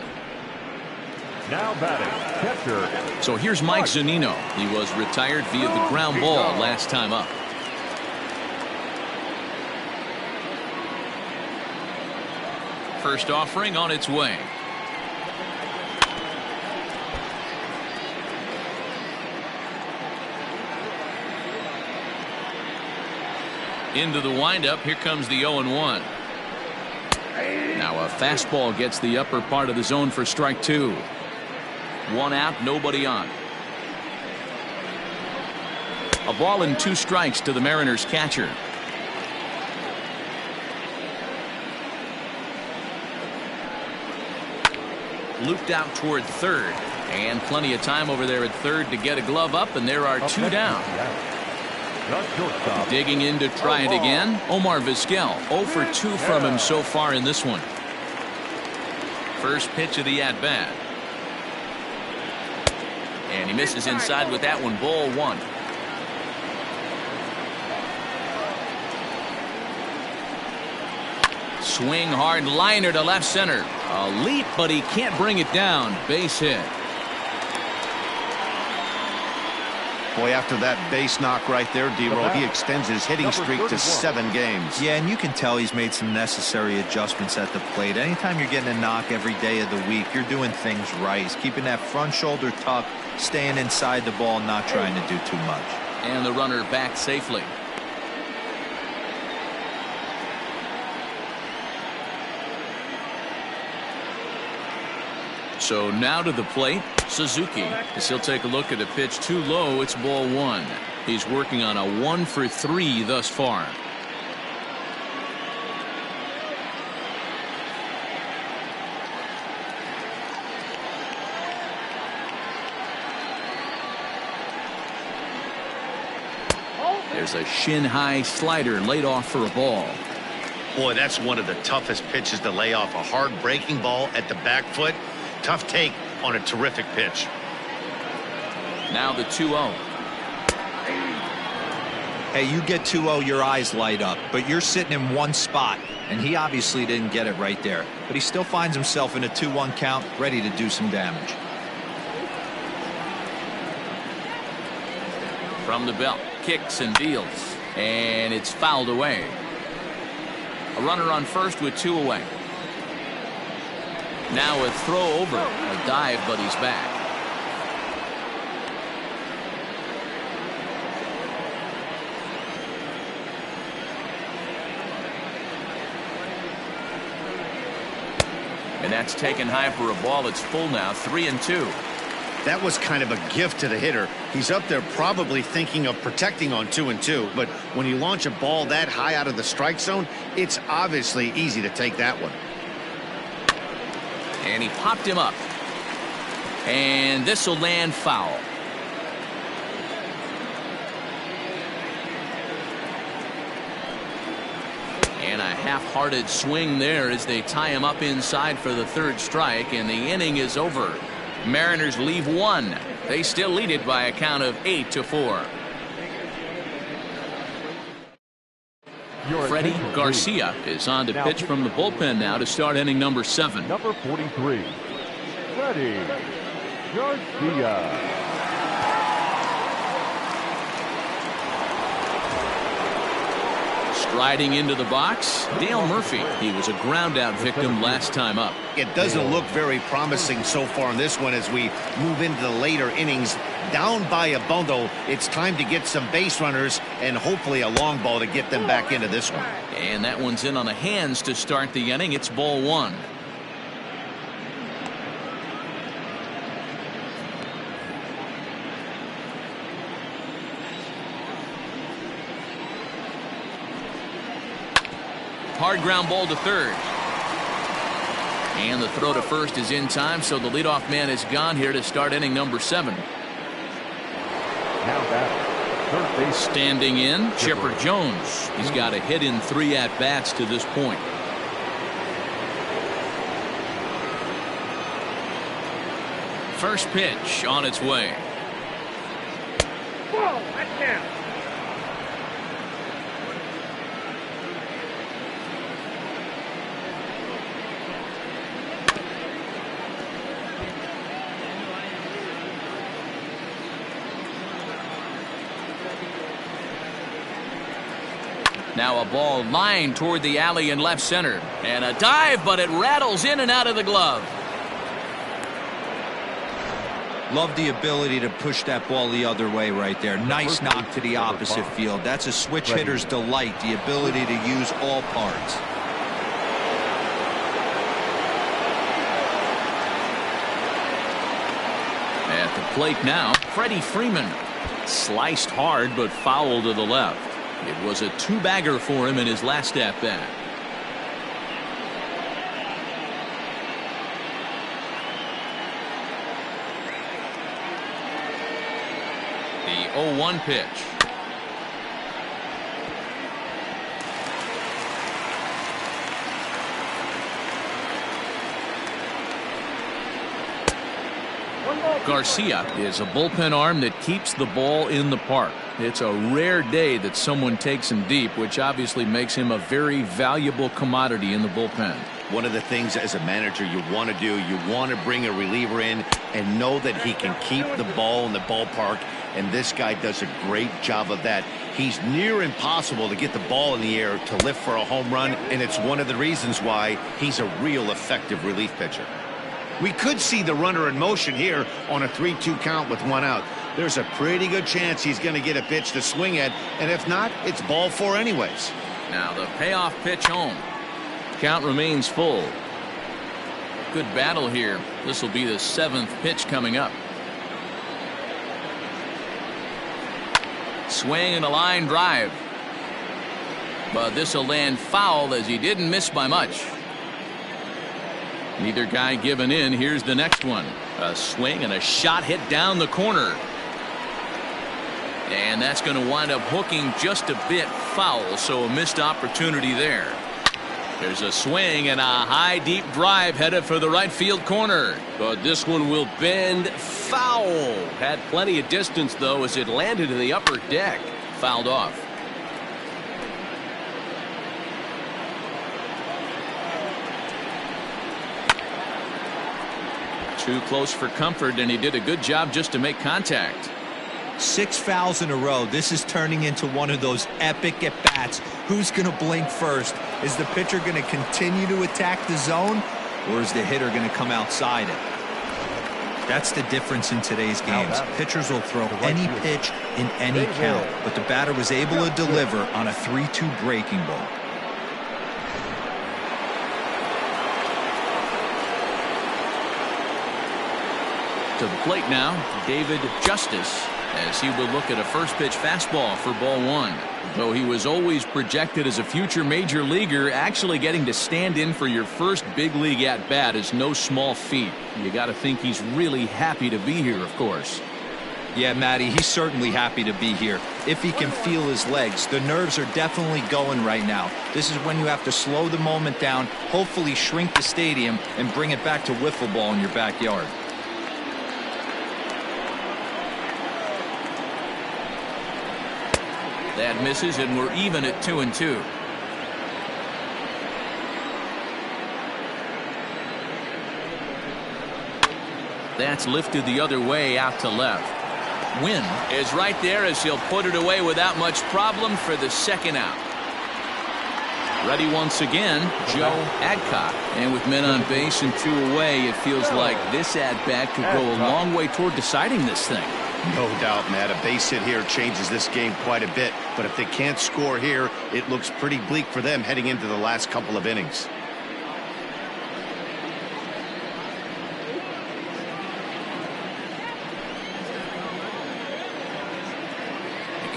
Now batting, catcher. So here's Mike Zunino. He was retired via the ground ball last time up. First offering on its way. Into the windup. Here comes the 0-1. Now a fastball gets the upper part of the zone for strike 2. 1 out, nobody on. A ball and 2 strikes to the Mariners catcher. Looped out toward third, and plenty of time over there at third to get a glove up, and there are 2 down. Digging in to try it again, Omar Vizquel. 0 for 2 from him so far in this one. First pitch of the at-bat. And he misses inside with that one. Ball 1. Swing hard liner to left center. A leap, but he can't bring it down. Base hit. Boy, after that base knock right there, D-Roll, he extends his hitting streak to 7 games. Yeah, and you can tell he's made some necessary adjustments at the plate. Anytime you're getting a knock every day of the week, you're doing things right. He's keeping that front shoulder tucked, staying inside the ball, not trying to do too much. And the runner back safely. So now to the plate, Suzuki, as he'll take a look at a pitch too low. It's ball 1. He's working on a 1 for 3 thus far. There's a shin-high slider laid off for a ball. Boy, that's one of the toughest pitches to lay off. A hard breaking ball at the back foot. Tough take on a terrific pitch. Now the 2-0. Hey, you get 2-0, your eyes light up, but you're sitting in one spot, and he obviously didn't get it right there. But he still finds himself in a 2-1 count, ready to do some damage. From the belt, kicks and deals, and it's fouled away. A runner on first with 2 away. Now a throw over, a dive, but he's back. And that's taken high for a ball. It's full now, 3-2. That was kind of a gift to the hitter. He's up there probably thinking of protecting on 2-2, but when you launch a ball that high out of the strike zone, it's obviously easy to take that one. And he popped him up. And this will land foul. And a half-hearted swing there as they tie him up inside for the third strike, and the inning is over. Mariners leave one. They still lead it by a count of 8-4. Freddie Garcia is on to pitch from the bullpen now to start inning number 7. Number 43, Freddie Garcia. Striding into the box, Dale Murphy. He was a ground-out victim last time up. It doesn't look very promising so far in this one as we move into the later innings. Down by a bundle, it's time to get some base runners and hopefully a long ball to get them back into this one. And that one's in on the hands to start the inning. It's ball 1. Hard ground ball to third. And the throw to first is in time, so the leadoff man is gone here to start inning number 7. Now batter, third base. Standing in, Chipper Jones. He's got a hit in 3 at-bats to this point. First pitch on its way. Whoa, that's down. Now a ball lined toward the alley in left center. And a dive, but it rattles in and out of the glove. Love the ability to push that ball the other way right there. Nice knock to the opposite field. That's a switch hitter's delight, the ability to use all parts. At the plate now, Freddie Freeman. Sliced hard, but foul to the left. It was a 2-bagger for him in his last at-bat. The 0-1 pitch. Garcia is a bullpen arm that keeps the ball in the park. It's a rare day that someone takes him deep, which obviously makes him a very valuable commodity in the bullpen. One of the things as a manager you want to do, you want to bring a reliever in and know that he can keep the ball in the ballpark, and this guy does a great job of that. He's near impossible to get the ball in the air to lift for a home run, and it's one of the reasons why he's a real effective relief pitcher. We could see the runner in motion here on a 3-2 count with 1 out. There's a pretty good chance he's going to get a pitch to swing at, and if not, it's ball 4 anyways. Now the payoff pitch home. Count remains full. Good battle here. This will be the 7th pitch coming up. Swing and a line drive. But this will land foul as he didn't miss by much. Neither guy giving in. Here's the next one. A swing and a shot hit down the corner. And that's going to wind up hooking just a bit foul, so a missed opportunity there. There's a swing and a high deep drive headed for the right field corner. But this one will bend foul. Had plenty of distance though as it landed in the upper deck. Fouled off. Too close for comfort, and he did a good job just to make contact. 6 fouls in a row. This is turning into one of those epic at-bats. Who's going to blink first? Is the pitcher going to continue to attack the zone, or is the hitter going to come outside it? That's the difference in today's games. Pitchers will throw any pitch in any count, but the batter was able to deliver on a 3-2 breaking ball. To the plate now, David Justice. as he will look at a first pitch fastball for ball one. Though he was always projected as a future major leaguer, actually getting to stand in for your first big league at bat is no small feat. You got to think he's really happy to be here, of course. Yeah, Matty, he's certainly happy to be here. If he can feel his legs, the nerves are definitely going right now. This is when you have to slow the moment down, hopefully shrink the stadium, and bring it back to wiffle ball in your backyard. That misses, and we're even at 2-2. That's lifted the other way out to left. Wynn is right there as he'll put it away without much problem for the second out. Ready once again, Joe Adcock. And with men on base and 2 away, it feels like this at-bat could go a long way toward deciding this thing. No doubt, Matt. A base hit here changes this game quite a bit. But if they can't score here, it looks pretty bleak for them heading into the last couple of innings.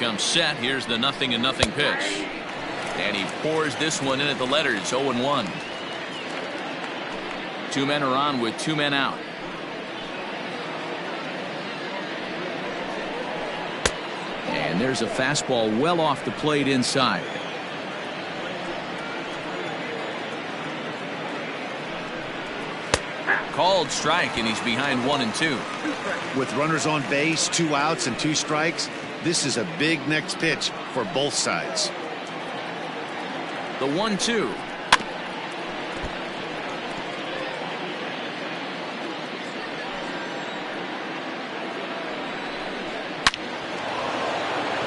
Comes set. Here's the 0-0 pitch. And he pours this one in at the letters. 0-1. 2 men are on with 2 men out. And there's a fastball well off the plate inside. Called strike, and he's behind 1-2. With runners on base, 2 outs and 2 strikes, this is a big next pitch for both sides. The 1-2.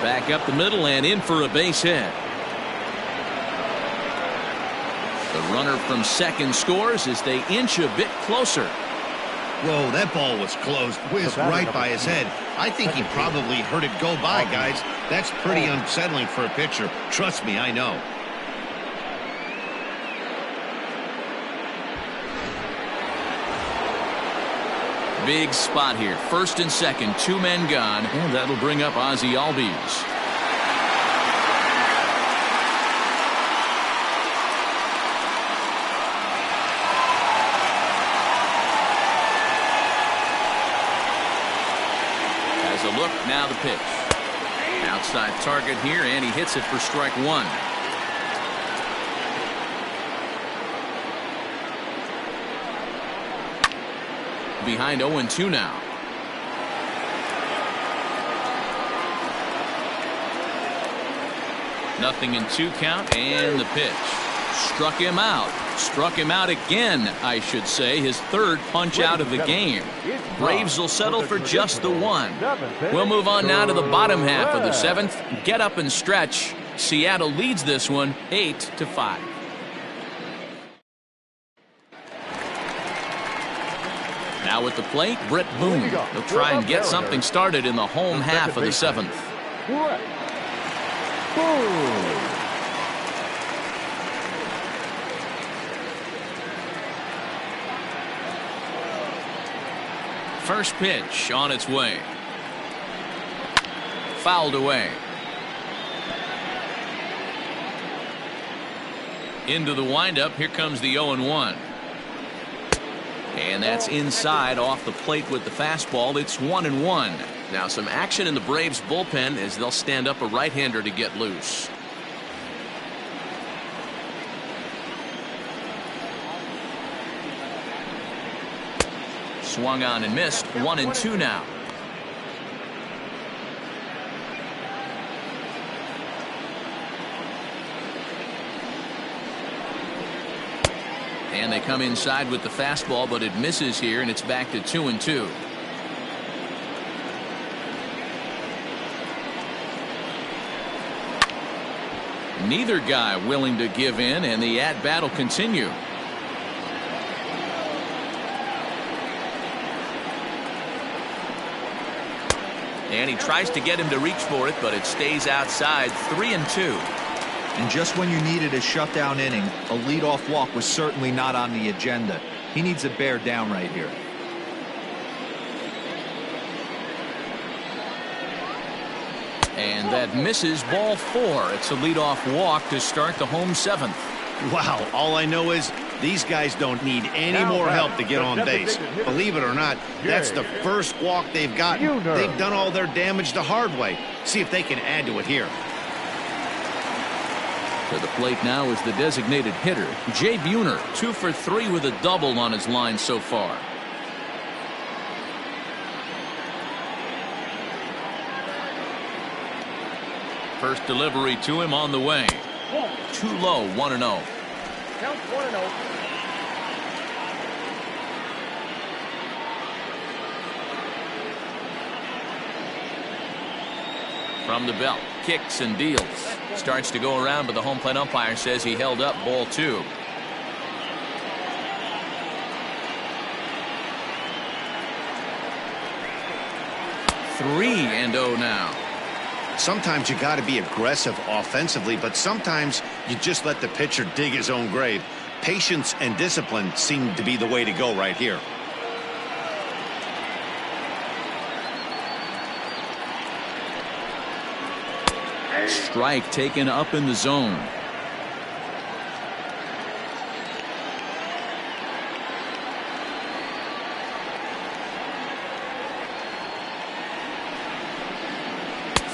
Back up the middle and in for a base hit. The runner from second scores as they inch a bit closer. Whoa, that ball was close. Whizzed right by his head. I think he probably heard it go by, guys. That's pretty unsettling for a pitcher. Trust me, I know. Big spot here. First and second, 2 men gone. And that'll bring up Ozzie Albies. Has a look, now the pitch. Outside target here, and he hits it for strike 1. Behind 0-2 now. Nothing in 2 count, and the pitch. Struck him out. Struck him out again, I should say. His 3rd punch out of the game. Braves will settle for just the 1. We'll move on now to the bottom half of the 7th. Get up and stretch. Seattle leads this one 8-5. Now at the plate, Brett Boone. He'll try and get something started in the home half of the 7th. First pitch on its way. Fouled away. Into the windup. Here comes the 0-1. And that's inside off the plate with the fastball. It's 1-1. Now some action in the Braves bullpen as they'll stand up a right-hander to get loose. Swung on and missed. 1-2 now. And they come inside with the fastball, but it misses here, and it's back to 2-2. Neither guy willing to give in, and the at-bat will continue. And he tries to get him to reach for it, but it stays outside. 3-2. And just when you needed a shutdown inning, a leadoff walk was certainly not on the agenda. He needs to bear down right here. And that misses ball 4. It's a leadoff walk to start the home 7th. Wow, all I know is these guys don't need any more help to get on base. Believe it or not, that's the first walk they've gotten. They've done all their damage the hard way. See if they can add to it here. To the plate now is the designated hitter, Jay Buhner, 2 for 3 with a double on his line so far. First delivery to him on the way. Too low, 1-0. Count 1-0. From the belt, kicks and deals. Starts to go around, but the home plate umpire says he held up ball 2. Three and 0 now. Sometimes you got to be aggressive offensively, but sometimes you just let the pitcher dig his own grave. Patience and discipline seem to be the way to go right here. Strike taken up in the zone.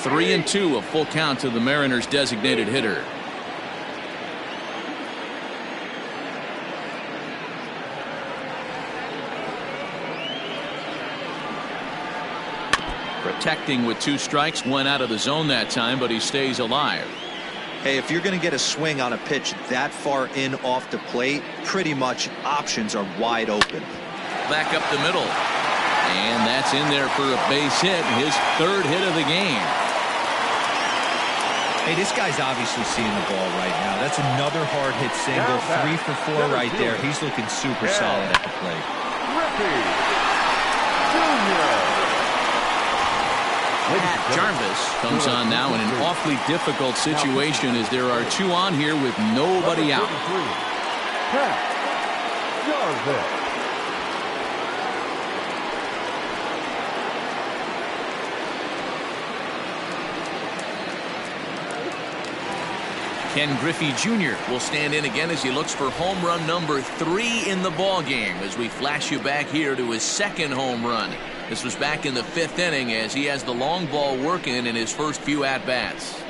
Three and 2, a full count to the Mariners' designated hitter. Protecting with 2 strikes, went out of the zone that time, but he stays alive. Hey, if you're going to get a swing on a pitch that far in off the plate, pretty much options are wide open. Back up the middle. And that's in there for a base hit, his 3rd hit of the game. Hey, this guy's obviously seeing the ball right now. That's another hard hit single, 3 for 4 right there. He's looking super solid at the plate. Jarvis comes on now in an awfully difficult situation as there are 2 on here with nobody out. Ken Griffey Jr. will stand in again as he looks for home run number 3 in the ball game as we flash you back here to his 2nd home run. This was back in the 5th inning as he has the long ball working in his first few at-bats.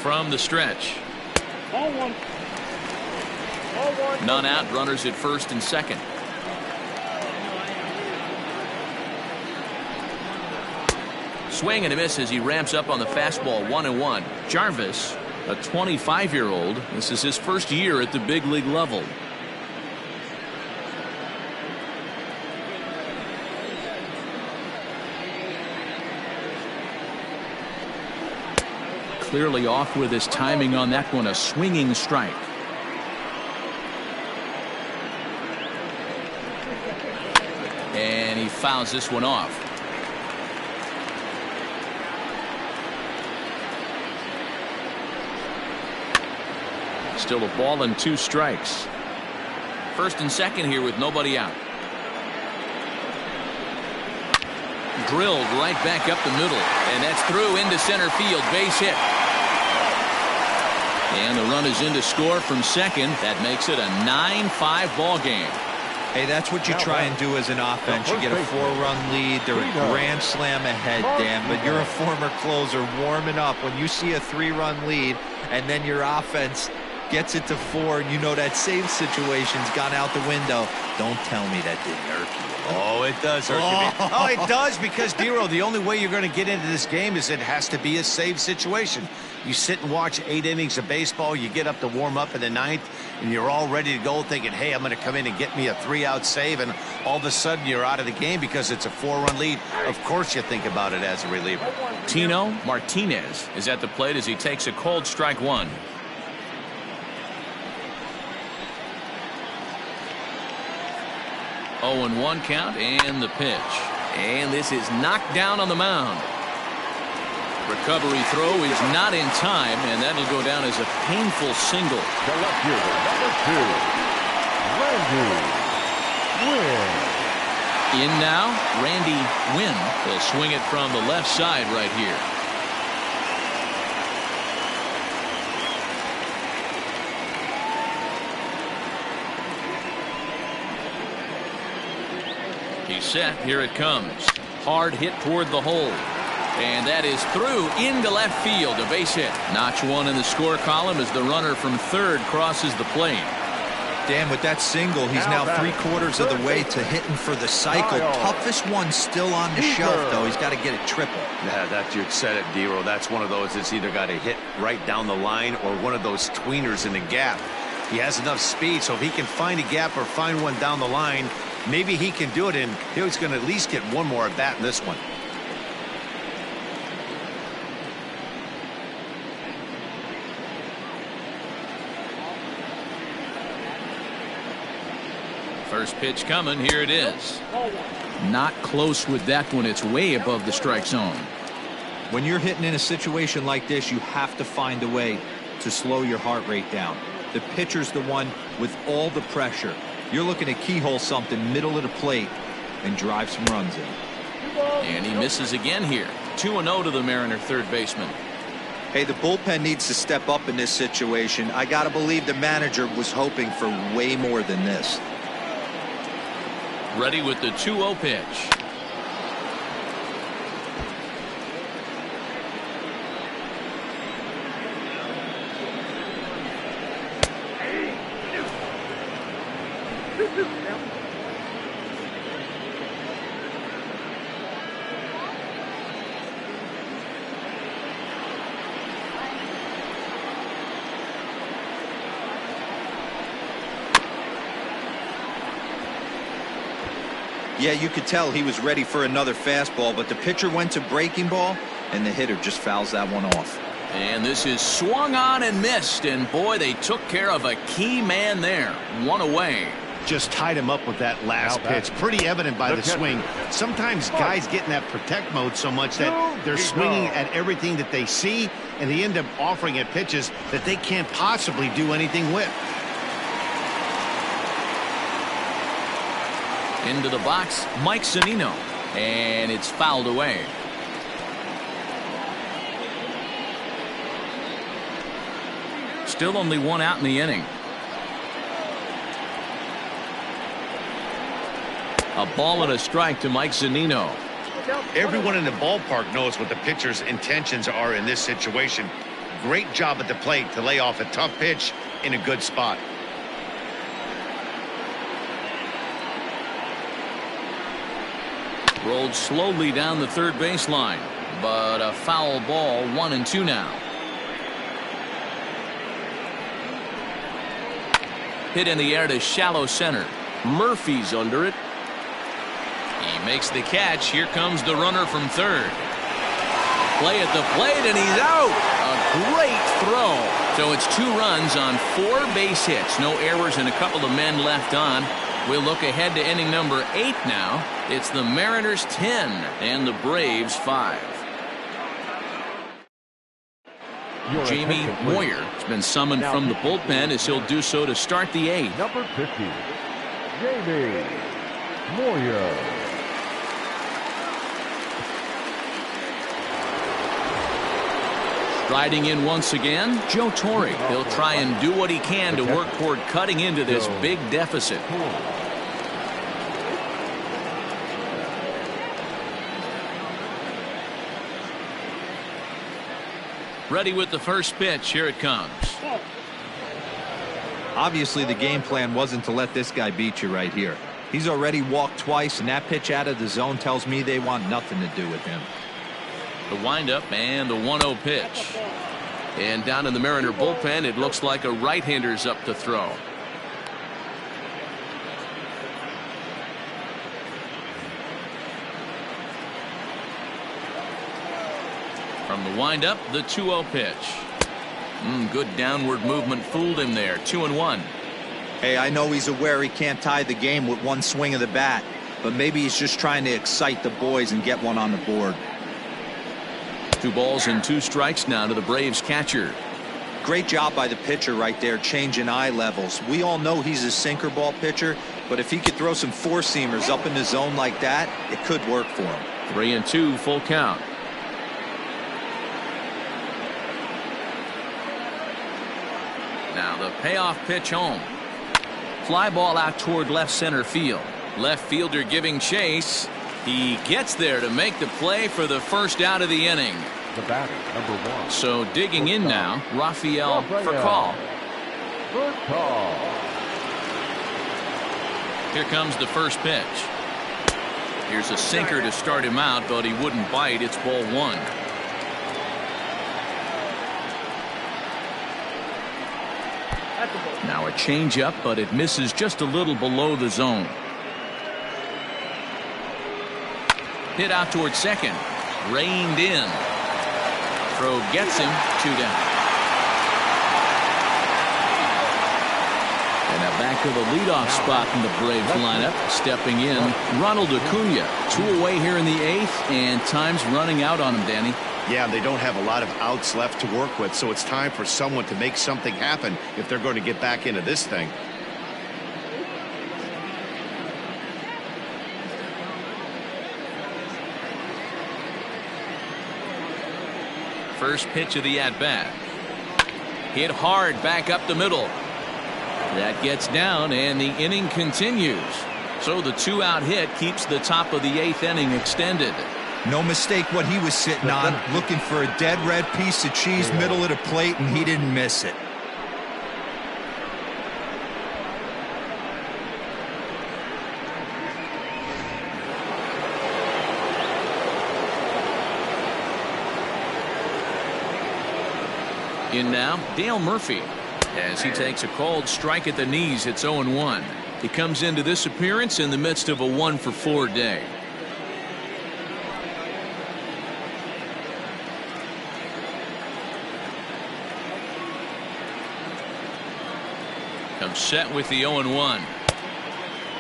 From the stretch. Ball 1. Ball 1. None out, runners at first and second. Swing and a miss as he ramps up on the fastball, 1-1. Jarvis, a 25-year-old. This is his first year at the big league level. Clearly off with his timing on that one, a swinging strike. And he fouls this one off. Still a ball and 2 strikes. First and second here with nobody out. Drilled right back up the middle, and that's through into center field, base hit. And the run is in to score from second. That makes it a 9-5 ball game. Hey, that's what you try and do as an offense. You get a 4-run lead. They're a grand slam ahead, Dan, but you're a former closer warming up. When you see a 3-run lead and then your offense gets it to 4, and you know that save situation's gone out the window. Don't tell me that didn't irk you. Oh, it does irk me. Oh, it does, because, Dero, the only way you're going to get into this game is it has to be a save situation. You sit and watch 8 innings of baseball, you get up to warm up in the 9th, and you're all ready to go thinking, hey, I'm going to come in and get me a 3-out save, and all of a sudden you're out of the game because it's a 4-run lead. Of course you think about it as a reliever. Tino Martinez is at the plate as he takes a cold strike 1. 0-1 count, and the pitch. And this is knocked down on the mound. Recovery throw is not in time, and that'll go down as a painful single. The left fielder, number 2, Randy Wynn. In now, Randy Wynn. He'll swing it from the left side right here. He's set. Here it comes. Hard hit toward the hole. And that is through into left field. A base hit. Notch one in the score column as the runner from third crosses the plate. Dan, with that single, he's now 3/4 of the way to hitting for the cycle. Toughest one still on the shelf, though. He's got to get it triple. Yeah, you said it, Dero. That's one of those that's either got to hit right down the line or one of those tweeners in the gap. He has enough speed, so if he can find a gap or find one down the line, maybe he can do it, and he's going to at least get one more at bat in this one. First pitch coming. Here it is. Not close with that one. It's way above the strike zone. When you're hitting in a situation like this, you have to find a way to slow your heart rate down. The pitcher's the one with all the pressure. You're looking to keyhole something middle of the plate and drive some runs in. And he misses again here. 2-0 to the Mariner third baseman. Hey, the bullpen needs to step up in this situation. I got to believe the manager was hoping for way more than this. Ready with the 2-0 pitch. Yeah, you could tell he was ready for another fastball, but the pitcher went to breaking ball, and the hitter just fouls that one off. And this is swung on and missed, and boy, they took care of a key man there. One away. Just tied him up with that last pitch. Pretty evident by the swing. Sometimes guys get in that protect mode so much that they're swinging at everything that they see, and they end up offering at pitches that they can't possibly do anything with. Into the box, Mike Zunino, and it's fouled away. Still only one out in the inning. A ball and a strike to Mike Zunino. Everyone in the ballpark knows what the pitcher's intentions are in this situation. Great job at the plate to lay off a tough pitch in a good spot. Rolled slowly down the third baseline, but a foul ball. 1-2 now. Hit in the air to shallow center. Murphy's under it. He makes the catch. Here comes the runner from third. Play at the plate, and he's out. A great throw. So it's 2 runs on 4 base hits. No errors and a couple of men left on. We'll look ahead to inning number 8 now. It's the Mariners 10 and the Braves 5. Jamie Moyer has been summoned from the bullpen as he'll do so to start the 8th. Number 50, Jamie Moyer. Riding in once again, Joe Torre. He'll try and do what he can to work toward cutting into this big deficit. Ready with the first pitch. Here it comes. Obviously, the game plan wasn't to let this guy beat you right here. He's already walked twice, and that pitch out of the zone tells me they want nothing to do with him. The windup and the 1-0 pitch. And down in the Mariner bullpen, it looks like a right-hander's up to throw. From the windup, the 2-0 pitch. Good downward movement fooled him there. 2-1. Hey, I know he's aware he can't tie the game with one swing of the bat, but maybe he's just trying to excite the boys and get one on the board. 2 balls and 2 strikes now to the Braves catcher. Great job by the pitcher right there, changing eye levels. We all know he's a sinker ball pitcher, but if he could throw some 4-seamers up in the zone like that, it could work for him. 3-2 full count. Now the payoff pitch home. Fly ball out toward left center field. Left fielder giving chase. He gets there to make the play for the first out of the inning. The batter, number 1. So digging in now, Rafael for call. Good call. Here comes the first pitch. Here's a sinker to start him out, but he wouldn't bite. It's ball 1. Now a changeup, but it misses just a little below the zone. Hit out towards second. Reined in. Throw gets him. 2 down. And now back to the leadoff spot in the Braves lineup. Stepping in, Ronald Acuna. 2 away here in the 8th, and time's running out on him, Danny. Yeah, they don't have a lot of outs left to work with, so it's time for someone to make something happen if they're going to get back into this thing. First pitch of the at-bat. Hit hard back up the middle. That gets down, and the inning continues. So the 2-out hit keeps the top of the 8th inning extended. No mistake what he was sitting on, looking for a dead red piece of cheese middle of the plate, and he didn't miss it. In now, Dale Murphy. As he takes a called strike at the knees, it's 0-1. He comes into this appearance in the midst of a 1-for-4 day. Comes set with the 0-1.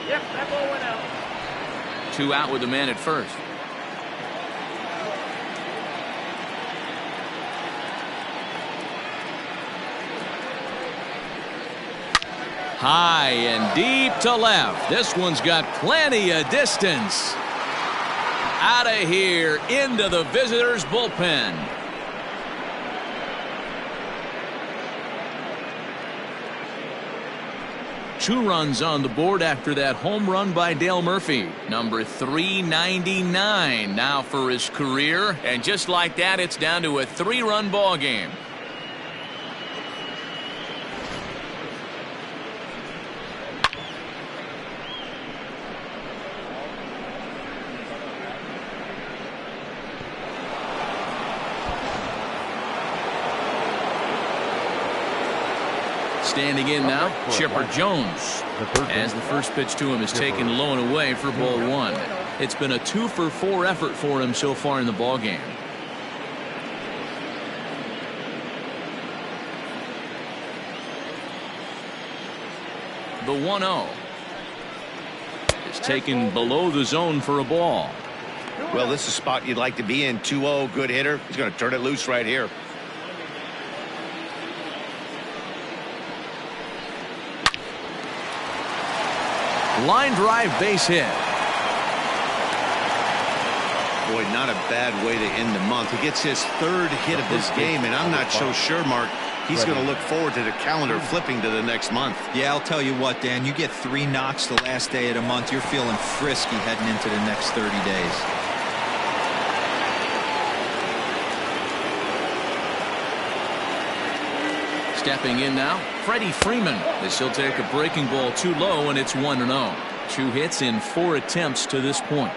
Yep, that ball went out. 2 out with the man at first. High and deep to left. This one's got plenty of distance. Out of here into the visitors' bullpen. Two runs on the board after that home run by Dale Murphy. Number 399 now for his career. And just like that, it's down to a 3-run ball game. Standing in now, Chipper Jones. As the first pitch to him is taken low and away for ball 1. It's been a 2-for-4 effort for him so far in the ball game. The 1-0 is taken below the zone for a ball. Well, this is a spot you'd like to be in. 2-0, good hitter. He's going to turn it loose right here. Line drive base hit. Boy, not a bad way to end the month. He gets his 3rd hit of this game, and I'm not so sure, Mark, he's going to look forward to the calendar flipping to the next month. Yeah, I'll tell you what, Dan, you get 3 knocks the last day of the month, you're feeling frisky heading into the next 30 days. Stepping in now, Freddie Freeman. As he'll take a breaking ball too low, and it's 1-0. 2 hits in 4 attempts to this point.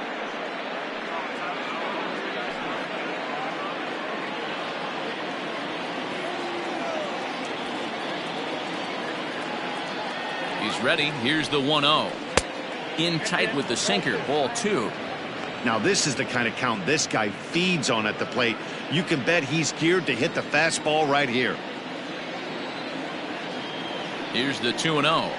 He's ready. Here's the 1-0. In tight with the sinker, ball 2. Now this is the kind of count this guy feeds on at the plate. You can bet he's geared to hit the fastball right here. Here's the 2-0.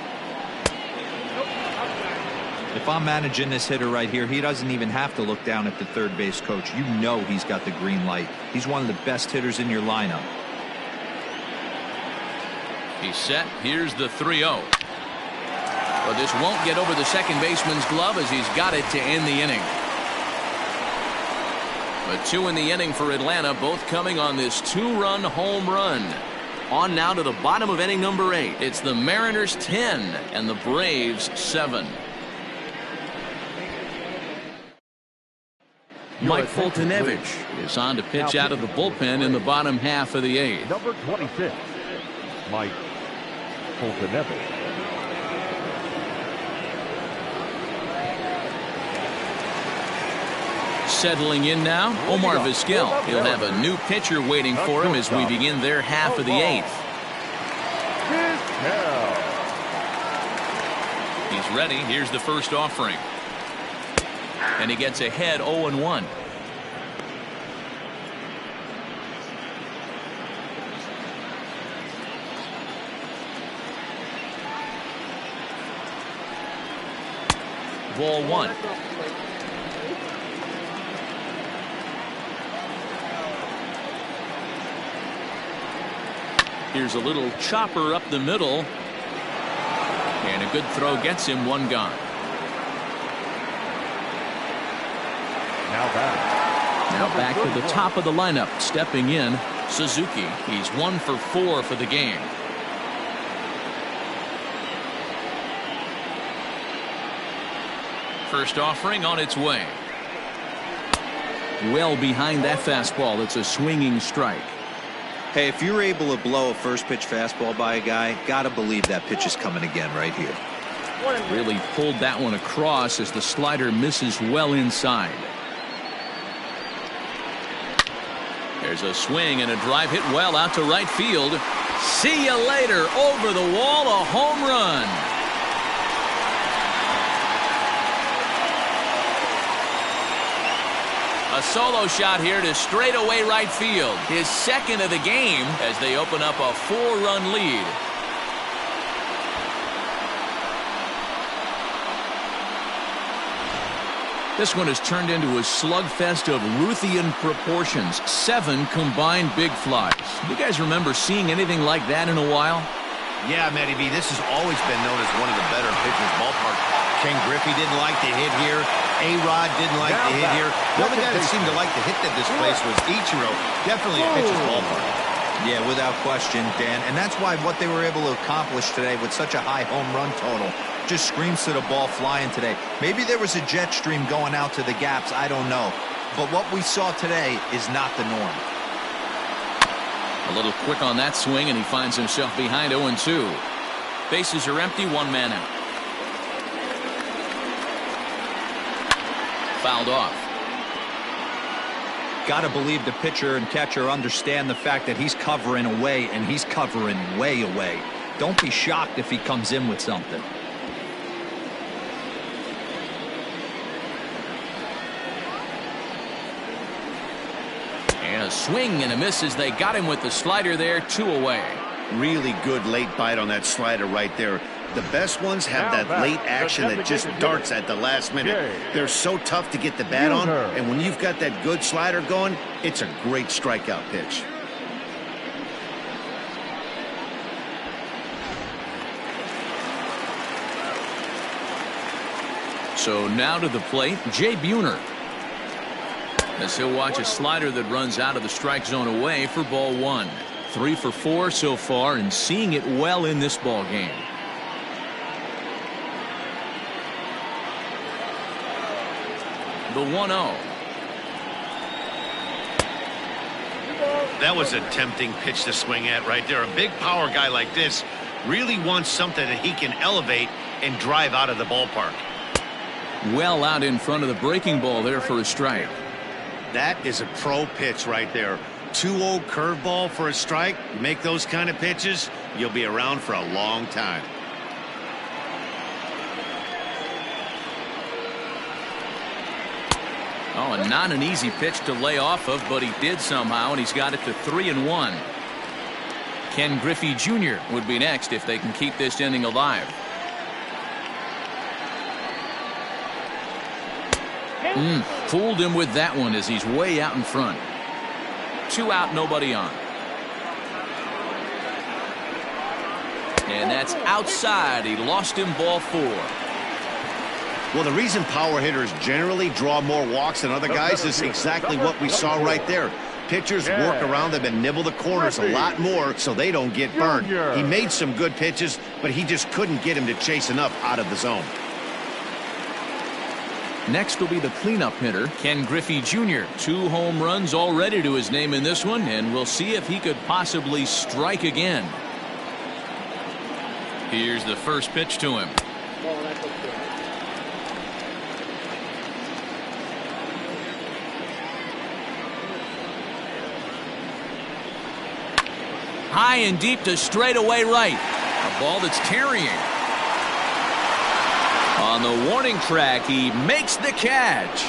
If I'm managing this hitter right here, he doesn't even have to look down at the third base coach. You know he's got the green light. He's one of the best hitters in your lineup. He's set. Here's the 3-0. But this won't get over the second baseman's glove as he's got it to end the inning. But 2 in the inning for Atlanta, both coming on this 2-run home run. On now to the bottom of inning number 8. It's the Mariners 10 and the Braves 7. Mike Foltynewicz is on to pitch out of the bullpen in the bottom half of the 8th. Number 26, Mike Foltynewicz. Settling in now, Omar Vizquel. He'll have a new pitcher waiting for him as we begin their half of the 8th. He's ready. Here's the first offering. And he gets ahead 0-1. Ball 1. Here's a little chopper up the middle. And a good throw gets him 1 gone. Now back to the top of the lineup. Stepping in, Suzuki. He's 1 for 4 for the game. First offering on its way. Well behind that fastball. It's a swinging strike. Hey, if you're able to blow a first pitch fastball by a guy, gotta believe that pitch is coming again right here. Really pulled that one across as the slider misses well inside. There's a swing and a drive hit well out to right field. See you later. Over the wall, a home run. A solo shot here to straightaway right field. His second of the game as they open up a 4-run lead. This one has turned into a slugfest of Ruthian proportions. 7 combined big flies. You guys remember seeing anything like that in a while? Yeah, Matty B, this has always been known as one of the better pitchers' ballpark. Ken Griffey didn't like to hit here. A-Rod didn't like to hit here. The only guy that seemed to like to hit at this place was Ichiro. Definitely a pitcher's ballpark. Yeah, without question, Dan. And that's why what they were able to accomplish today with such a high home run total just screams to the ball flying today. Maybe there was a jet stream going out to the gaps. I don't know. But what we saw today is not the norm. A little quick on that swing, and he finds himself behind 0-2. Bases are empty, 1 man out. Fouled off. Gotta believe the pitcher and catcher understand the fact that he's covering away, and he's covering way away. Don't be shocked if he comes in with something. And a swing and a miss as they got him with the slider there, 2 away. Really good late bite on that slider right there. The best ones have that late action that just darts at the last minute. They're so tough to get the bat on, and when you've got that good slider going, it's a great strikeout pitch. So now to the plate, Jay Buhner. As he'll watch a slider that runs out of the strike zone away for ball 1. 3 for 4 so far, and seeing it well in this ball game. The 1-0. That was a tempting pitch to swing at right there. A big power guy like this really wants something that he can elevate and drive out of the ballpark. Well out in front of the breaking ball there for a strike. That is a pro pitch right there. 2-0 curveball for a strike. You make those kind of pitches, you'll be around for a long time. Oh, and not an easy pitch to lay off of, but he did somehow, and he's got it to 3-1. Ken Griffey Jr. would be next if they can keep this inning alive. Fooled him with that one as he's way out in front. 2 out, nobody on. And that's outside. He lost him, ball 4. Well, the reason power hitters generally draw more walks than other guys is exactly what we saw right there. Pitchers work around them and nibble the corners a lot more so they don't get burned. He made some good pitches, but he just couldn't get him to chase enough out of the zone. Next will be the cleanup hitter, Ken Griffey Jr. 2 home runs already to his name in this one, and we'll see if he could possibly strike again. Here's the first pitch to him. High and deep to straightaway right. A ball that's carrying. On the warning track, he makes the catch.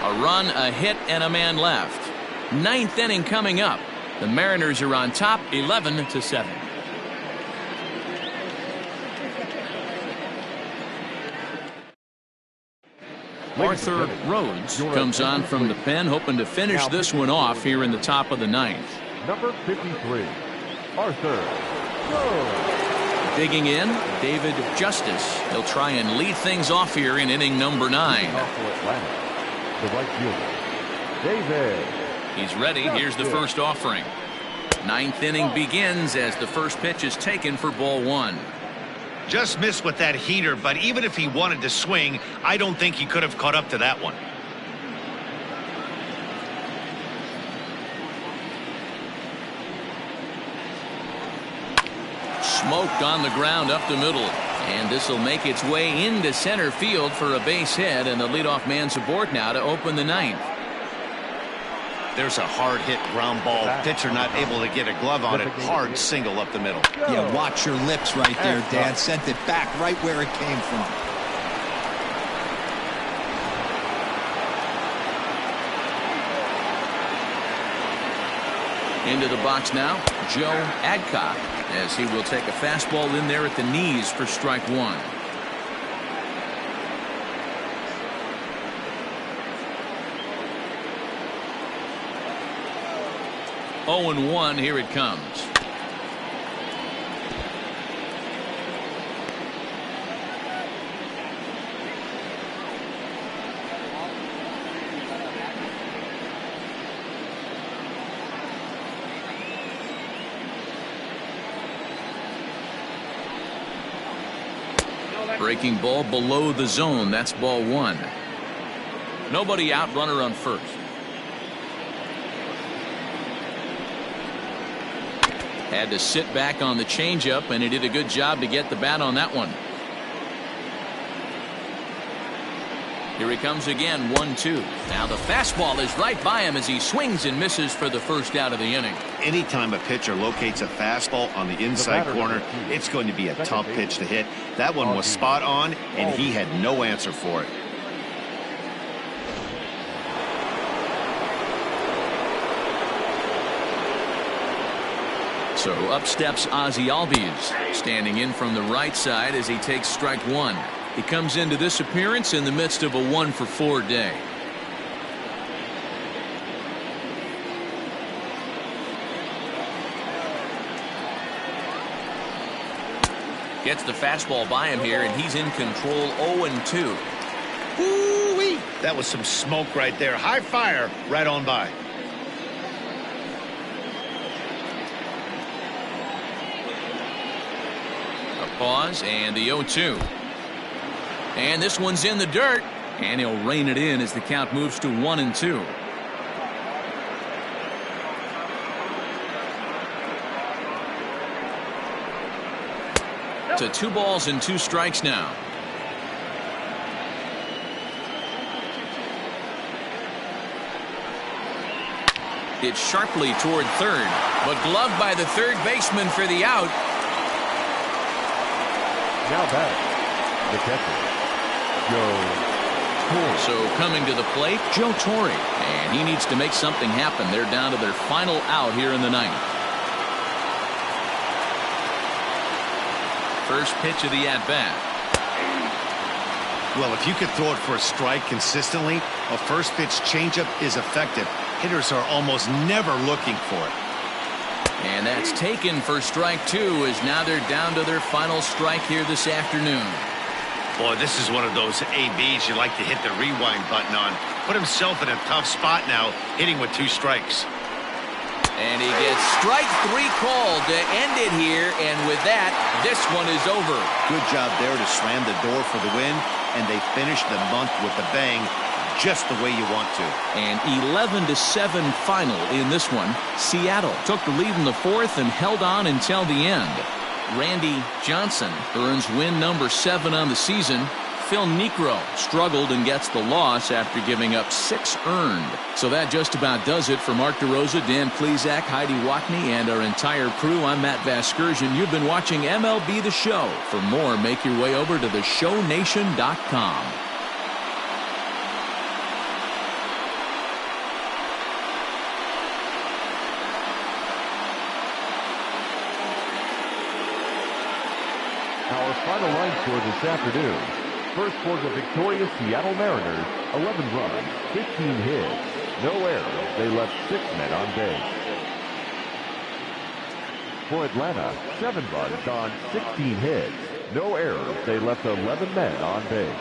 A run, a hit, and a man left. 9th inning coming up. The Mariners are on top, 11-7. Arthur Rhodes comes on from the pen, hoping to finish this one off here in the top of the 9th. Number 53, Arthur Rhodes. Digging in, David Justice. He'll try and lead things off here in inning number 9. The right fielder, David. He's ready. Here's the first offering. 9th inning begins as the first pitch is taken for ball 1. Just missed with that heater, but even if he wanted to swing, I don't think he could have caught up to that one. Smoked on the ground up the middle. And this will make its way into center field for a base hit, and the leadoff man's aboard now to open the 9th. There's a hard hit ground ball. Pitcher not able to get a glove on it. Hard single up the middle. Yeah, watch your lips right there, Dan. Sent it back right where it came from. Into the box now, Joe Adcock, as he will take a fastball in there at the knees for strike 1. Oh and 1, here it comes. Breaking ball below the zone. That's ball 1. Nobody out, runner on first. Had to sit back on the changeup, and he did a good job to get the bat on that one. Here he comes again, 1-2. Now the fastball is right by him as he swings and misses for the first out of the inning. Anytime a pitcher locates a fastball on the inside corner, it's going to be a tough pitch to hit. That one was spot on, and he had no answer for it. So up steps Ozzie Albies, standing in from the right side as he takes strike 1. He comes into this appearance in the midst of a 1-for-4 day. Gets the fastball by him here, and he's in control. 0-2. Woo-wee! That was some smoke right there. High fire right on by. A pause and the 0-2. And this one's in the dirt, and he'll rein it in as the count moves to 1-2. To 2 balls and 2 strikes now. It's sharply toward third, but gloved by the third baseman for the out. Now back, the catcher, Joe Torre. So coming to the plate, Joe Torre, and he needs to make something happen. They're down to their final out here in the 9th. First pitch of the at-bat. Well, if you could throw it for a strike consistently, a first pitch changeup is effective. Hitters are almost never looking for it. And that's taken for strike 2, as now they're down to their final strike here this afternoon. Boy, this is one of those ABs you like to hit the rewind button on. Put himself in a tough spot now, hitting with 2 strikes. And he gets strike 3 called to end it here, and with that, this one is over. Good job there to slam the door for the win, and they finished the month with a bang, just the way you want to. An 11-7 final in this one. Seattle took the lead in the 4th and held on until the end. Randy Johnson earns win number 7 on the season. Phil Niekro struggled and gets the loss after giving up 6 earned. So that just about does it for Mark DeRosa, Dan Plesac, Heidi Watney, and our entire crew. I'm Matt Vasgersian. You've been watching MLB The Show. For more, make your way over to theshownation.com. Our final line score this afternoon. First for the victorious Seattle Mariners, 11 runs, 15 hits, no errors. They left 6 men on base. For Atlanta, 7 runs on 16 hits, no errors. They left 11 men on base.